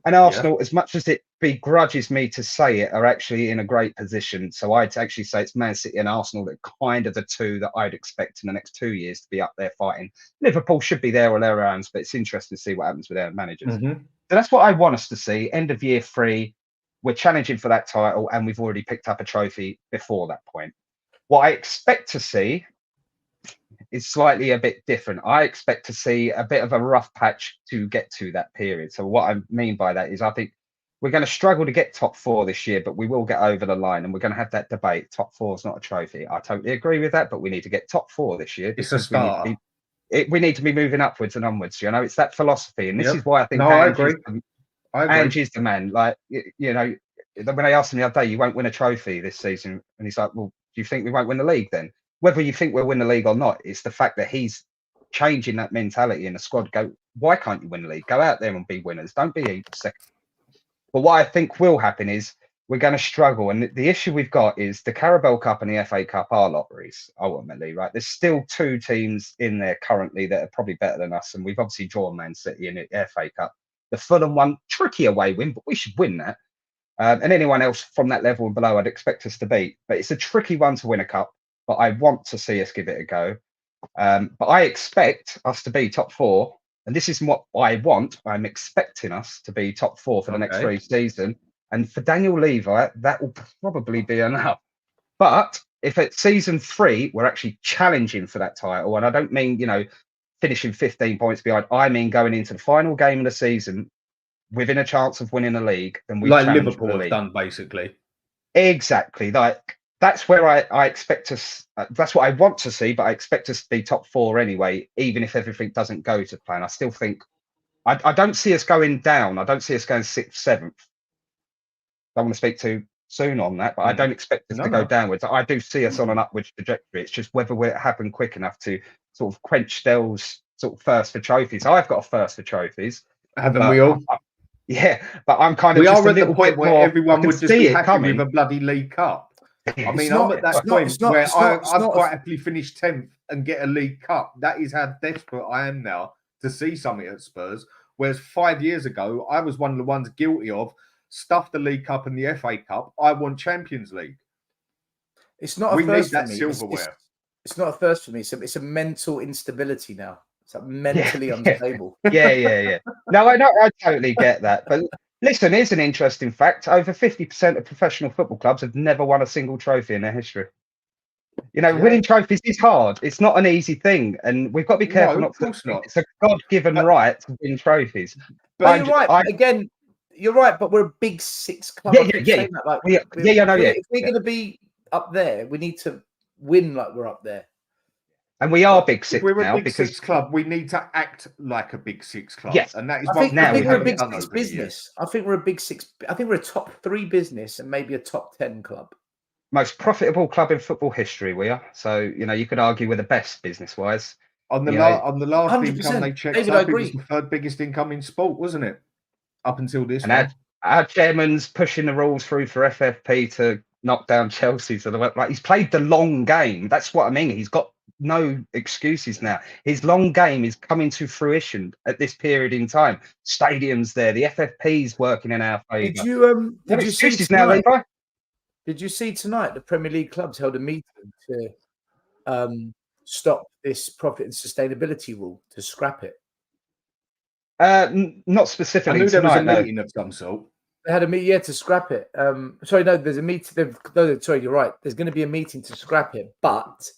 And Arsenal, as much as it begrudges me to say it, are actually in a great position. So I'd actually say it's Man City and Arsenal that are kind of the two that I'd expect in the next 2 years to be up there fighting. Liverpool should be there or thereabouts, but it's interesting to see what happens with their managers. So that's what I want us to see. End of year 3, we're challenging for that title, and we've already picked up a trophy before that point. What I expect to see is slightly a bit different. I expect to see a bit of a rough patch to get to that period. So what I mean by that is I think we're going to struggle to get top 4 this year, but we will get over the line, and we're going to have that debate. Top 4 is not a trophy. I totally agree with that, but we need to get top 4 this year. It's a start. We need to be moving upwards and onwards. You know, it's that philosophy, and this is why I think I agree. Ange is the man. Like, you know, when I asked him the other day, you won't win a trophy this season, and he's like, well, do you think we won't win the league then? Whether you think we'll win the league or not, it's the fact that he's changing that mentality in the squad. Go, why can't you win the league? Go out there and be winners. Don't be second. But what I think will happen is we're going to struggle. And the issue we've got is the Carabao Cup and the FA Cup are lotteries, ultimately, right? There's still 2 teams in there currently that are probably better than us. And we've obviously drawn Man City in the FA Cup. The Fulham one, tricky away win, but we should win that. And anyone else from that level and below, I'd expect us to beat. But it's a tricky one to win a cup. But I want to see us give it a go. But I expect us to be top 4. And this is what I want. I'm expecting us to be top 4 for the next 3 seasons. And for Daniel Levi, that will probably be enough. But if at season 3, we're actually challenging for that title, and I don't mean, you know, finishing 15 points behind, I mean going into the final game of the season within a chance of winning the league, then we like Liverpool have done, basically. Exactly. Like, that's where I expect us. That's what I want to see, but I expect us to be top 4 anyway, even if everything doesn't go to plan. I still think I don't see us going down. I don't see us going 6th, 7th. I want to speak too soon on that, but I don't expect us to go downwards. I do see us on an upwards trajectory. It's just whether it happen quick enough to sort of quench Stel's sort of thirst for trophies. I've got a thirst for trophies. Haven't we all? Yeah, but I'm kind of. We just are a at the point where everyone would just be happy coming. with a bloody League Cup. I mean, I'm at that point where I'd quite happily finish 10th and get a League Cup. That is how desperate I am now to see something at Spurs. Whereas 5 years ago, I was one of the ones guilty of stuff the League Cup and the FA Cup. I want Champions League. It's not we a first need that for me. silverware. It's not a first for me. It's a mental instability now. It's like mentally unstable. Yeah. No, I totally get that. But listen, here's an interesting fact. Over 50% of professional football clubs have never won a single trophy in their history. You know, winning trophies is hard. It's not an easy thing. And we've got to be careful. No, of course not. It's a God-given right to win trophies. But you're right. Again, you're right, but we're a big six club. Yeah, I keep yeah, saying that, like, yeah, if we're going to be up there, we need to win like we're up there. And we are Well, big if six we're a now big because six club, we need to act like a big six club. Yes. And that is I what think now we we're a haven't big done six over the years. business. I think we're a big six. I think we're a top 3 business and maybe a top 10 club. most profitable club in football history we are. So, you know, you could argue we're the best business wise. On the You know, on the last 100%. income they checked David, I up, it was agree. the 3rd biggest income in sport, wasn't it? Up until this and one. our chairman's pushing the rules through for FFP to knock down Chelsea. So like he's played the long game. That's what I mean. He's got no excuses now. His long game is coming to fruition at this period in time. Stadiums there, the FFP's working in our favour. Did you see excuses now, tonight? Levi? Did you see tonight the Premier League clubs held a meeting to stop this profit and sustainability rule, to scrap it? Not I specifically knew there was a tonight, no. meeting of some sort. They had a meeting, to scrap it. Sorry, no, there's a meeting. No, sorry, you're right. There's going to be a meeting to scrap it, but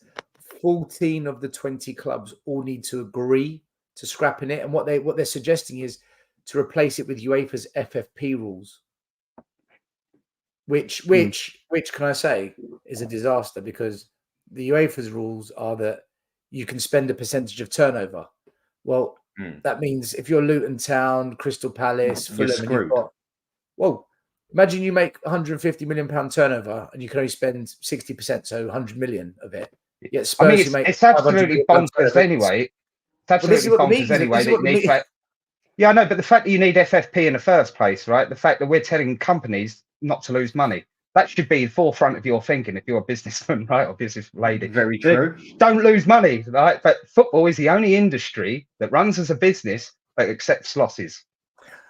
14 of the 20 clubs all need to agree to scrapping it. And what they're suggesting is to replace it with UEFA's FFP rules, which can I say is a disaster, because the UEFA's rules are that you can spend a percentage of turnover. Well, that means if you're Luton Town, Crystal Palace, You're Fulham, and screwed. well, imagine you make £150 million turnover and you can only spend 60%, so 100 million of it. Yet Spurs, I mean, who make it's absolutely 500 million bonkers anyway. It's absolutely bonkers anyway that you need to. Yeah, I know, but the fact that you need FFP in the first place, right? The fact that we're telling companies not to lose money, that should be the forefront of your thinking if you're a businessman, right, or business lady. Very true. Don't lose money, right? But football is the only industry that runs as a business but accepts losses.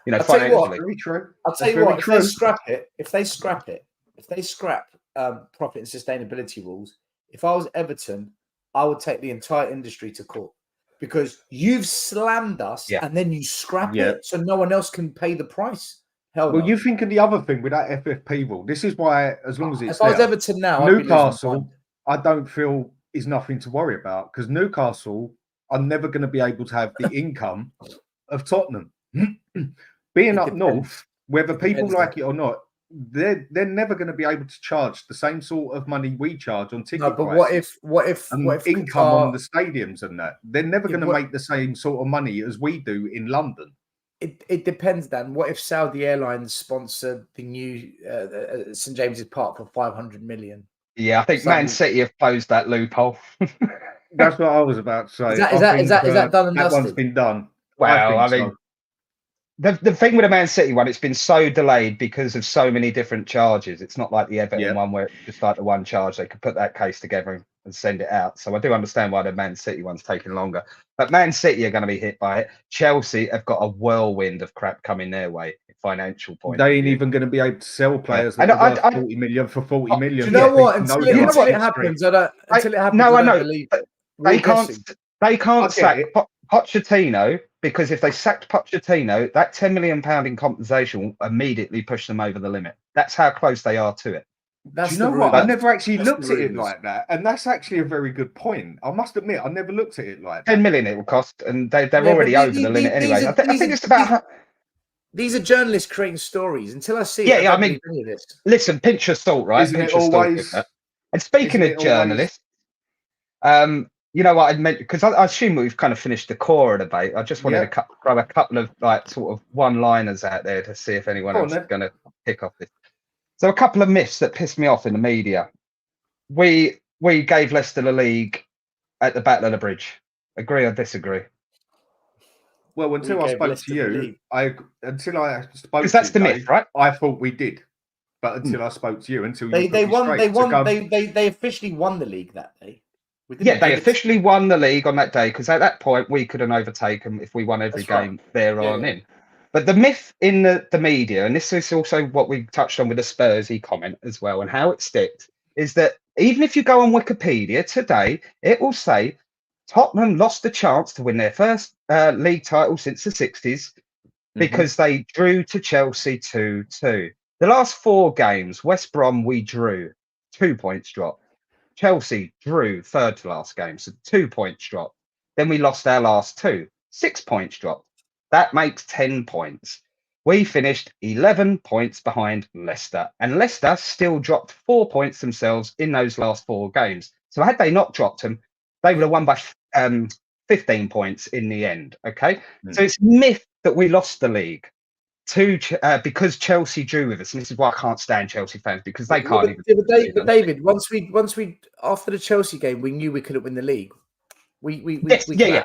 You know, financially. Very true. I'll tell you what, if they scrap profit and sustainability rules, if I was Everton, I would take the entire industry to court, because you've slammed us and then you scrap it so no one else can pay the price. Hell well, no. you think of the other thing with that FFP rule. This is why, as long as it's if I was Everton now, Newcastle, I don't feel is nothing to worry about, because Newcastle are never going to be able to have the income of Tottenham. Being up north, whether people like it or not, they're never going to be able to charge the same sort of money we charge on ticket but prices. what if income on the stadiums and that? They're never going to make the same sort of money as we do in London. It depends, Dan. What if Saudi Airlines sponsored the new St James's Park for 500 million? Yeah, I think Man City have closed that loophole. That's what I was about to say. Is that done and that dusted? one's been done. Well, I mean, the thing with the Man City one, it's been so delayed because of so many different charges. It's not like the Everton one where it's just like the one charge. They could put that case together and send it out. So I do understand why the Man City one's taking longer. But Man City are going to be hit by it. Chelsea have got a whirlwind of crap coming their way, financial point. They ain't even going to be able to sell players that are worth 40 million for 40 million. Do you know what? Until it happens, I don't. Until it happens, no, I know. Believe they can't sack Pochettino, because if they sacked Pochettino, that £10 million in compensation will immediately push them over the limit. That's how close they are to it. Do you know what? I never actually looked at it like that, and that's actually a very good point. I must admit, I never looked at it like that. 10 million it will cost, and they're already over the limit anyway. I think it's about. These are journalists creating stories. Until I see, I mean, listen, pinch of salt, right? Isn't it always? And speaking of journalists, you know what I meant, because I assume we've kind of finished the core of the debate. I just wanted to throw a couple of like sort of one-liners out there to see if anyone else is going to pick off this. So a couple of myths that pissed me off in the media. We gave Leicester the league at the Battle of the Bridge. Agree or disagree? Well, until I spoke to you, because that's the myth, right? I thought we did, but until I spoke to you, they officially won the league that day. Yeah, they officially won the league on that day, because at that point we could have overtaken if we won every game thereon in. But the myth in the media, and this is also what we touched on with the Spursy comment as well, and how it sticked, is that even if you go on Wikipedia today, it will say Tottenham lost the chance to win their first league title since the 60s because they drew to Chelsea 2-2. The last 4 games, West Brom, we drew, 2 points dropped. Chelsea drew third to last game, so 2 points dropped. Then we lost our last 2, 6 points dropped. That makes 10 points. We finished 11 points behind Leicester, and Leicester still dropped 4 points themselves in those last 4 games. So had they not dropped them, they would have won by 15 points in the end. Okay, so it's myth that we lost the league because Chelsea drew with us, and this is why I can't stand Chelsea fans, because they can't even. But David, once we after the Chelsea game, we knew we couldn't win the league. Yeah.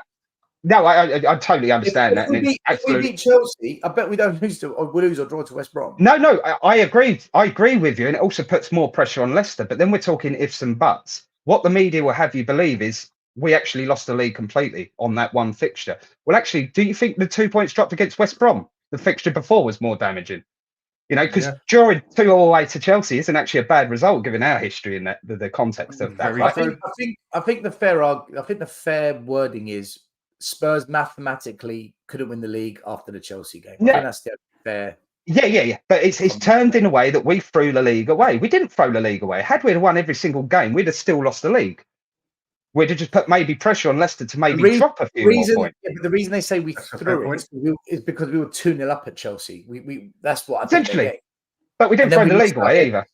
No, I totally understand that. If we beat Chelsea, I bet we don't lose we lose or draw to West Brom. No, I agree. I agree with you, and it also puts more pressure on Leicester. But then we're talking ifs and buts. What the media will have you believe is we actually lost the league completely on that one fixture. Well, actually, do you think the 2 points dropped against West Brom, the fixture before, was more damaging? You know, because drawing 2 all the way to Chelsea isn't actually a bad result given our history and the context of that. I think the fair wording is Spurs mathematically couldn't win the league after the Chelsea game. I think that's the fair. Yeah. But it's turned in a way that we threw the league away. We didn't throw the league away. Had we won every single game, we'd have still lost the league. We'd have just put maybe pressure on Leicester to maybe drop a few more points. Yeah, but the reason they say we threw it is because we were 2-0 up at Chelsea. We that's what I essentially. But we didn't throw the league away either.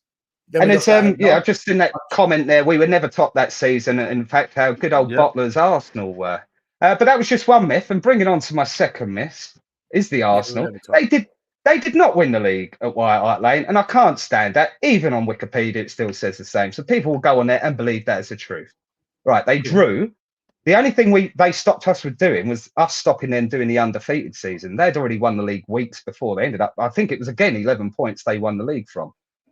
And it's I've just seen that comment there. We would never top that season. In fact, how good old bottlers Arsenal were. But that was just one myth. And bringing on to my second myth is the Arsenal. They did not win the league at White Hart Lane, and I can't stand that. Even on Wikipedia, it still says the same. So people will go on there and believe that is the truth. Right, they drew. The only thing they stopped us with doing was us stopping them doing the undefeated season. They'd already won the league weeks before. They ended up, I think it was again 11 points they won the league from.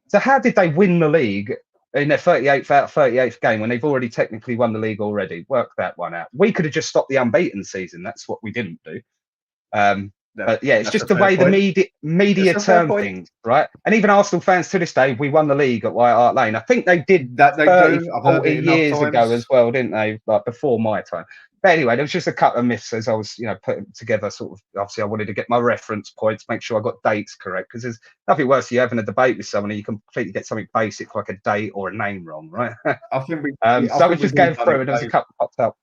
So how did they win the league in their 38th out of 38th game when they've already technically won the league already? Work that one out. We could have just stopped the unbeaten season. That's what we didn't do. But yeah, it's just the way the media term things, right? And even Arsenal fans to this day, we won the league at White Hart Lane. I think they did that 40 years ago as well, didn't they? Like before my time. But anyway, there was just a couple of myths as I was, putting together. Sort of, obviously, I wanted to get my reference points, make sure I got dates correct, because there's nothing worse than you having a debate with someone and you completely get something basic like a date or a name wrong, right? I think we. So I was just going through, and there was a couple popped up.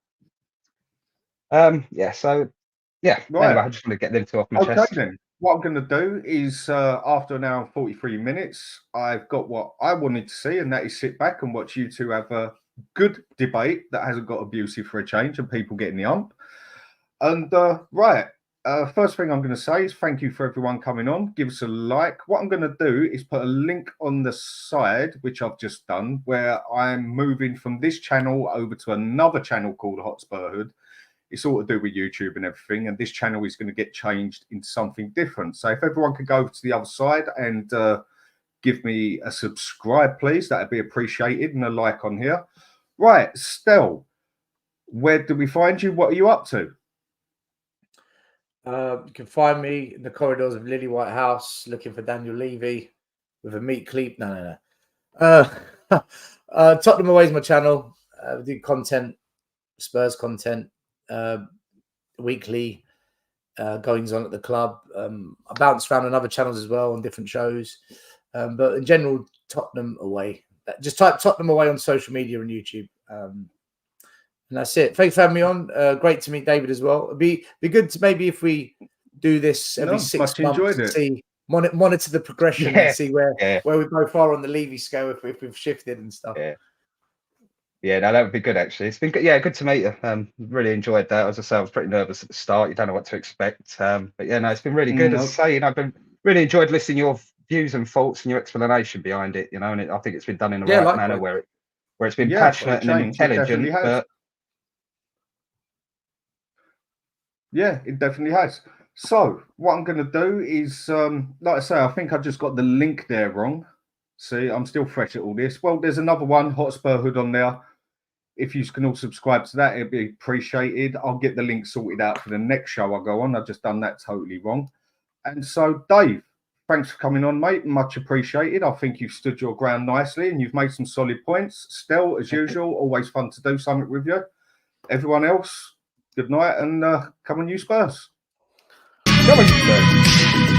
Yeah, right. Anyway, I just want to get them two off my chest. Then. What I'm going to do is, after an hour and 43 minutes, I've got what I wanted to see, and that is sit back and watch you two have a good debate that hasn't got abusive for a change and people getting the ump. And, first thing I'm going to say is thank you for everyone coming on. Give us a like. What I'm going to do is put a link on the side, which I've just done, where I'm moving from this channel over to another channel called Hotspur Hood. It's all to do with YouTube and everything, and this channel is going to get changed into something different. So if everyone could go over to the other side and give me a subscribe, please, that'd be appreciated, and a like on here. Right, Stel, where do we find you? What are you up to? You can find me in the corridors of Lily White House looking for Daniel Levy with a meat cleat. No. Tottenham Away is my channel. We do content, Spurs content. Weekly goings on at the club. I bounce around on other channels as well on different shows, but in general, Tottenham Away. Just type Tottenham Away on social media and YouTube, and that's it. Thanks for having me on. Great to meet David as well. It'd be good to maybe if we do this every 6 months to see monitor the progression and see where we go far on the Levy scale if we've shifted and stuff. Yeah, no, that would be good actually. It's been good. Yeah, good to meet you. Really enjoyed that. As I say, I was pretty nervous at the start. You don't know what to expect. But yeah, no, it's been really good. As I say, I've been really enjoyed listening to your views and thoughts and your explanation behind it. And I think it's been done in the right manner where it's been passionate and intelligent. But yeah, it definitely has. So what I'm going to do is, like I say, I think I just got the link there wrong. See, I'm still fresh at all this. Well, there's another one, Hotspur Hood, on there. If you can all subscribe to that, it'd be appreciated. I'll get the link sorted out for the next show I go on. I've just done that totally wrong. And so, Dave, thanks for coming on, mate. Much appreciated. I think you've stood your ground nicely and you've made some solid points. Stel, as usual, always fun to do something with you. Everyone else, good night and come on, you Spurs. come on, you Spurs.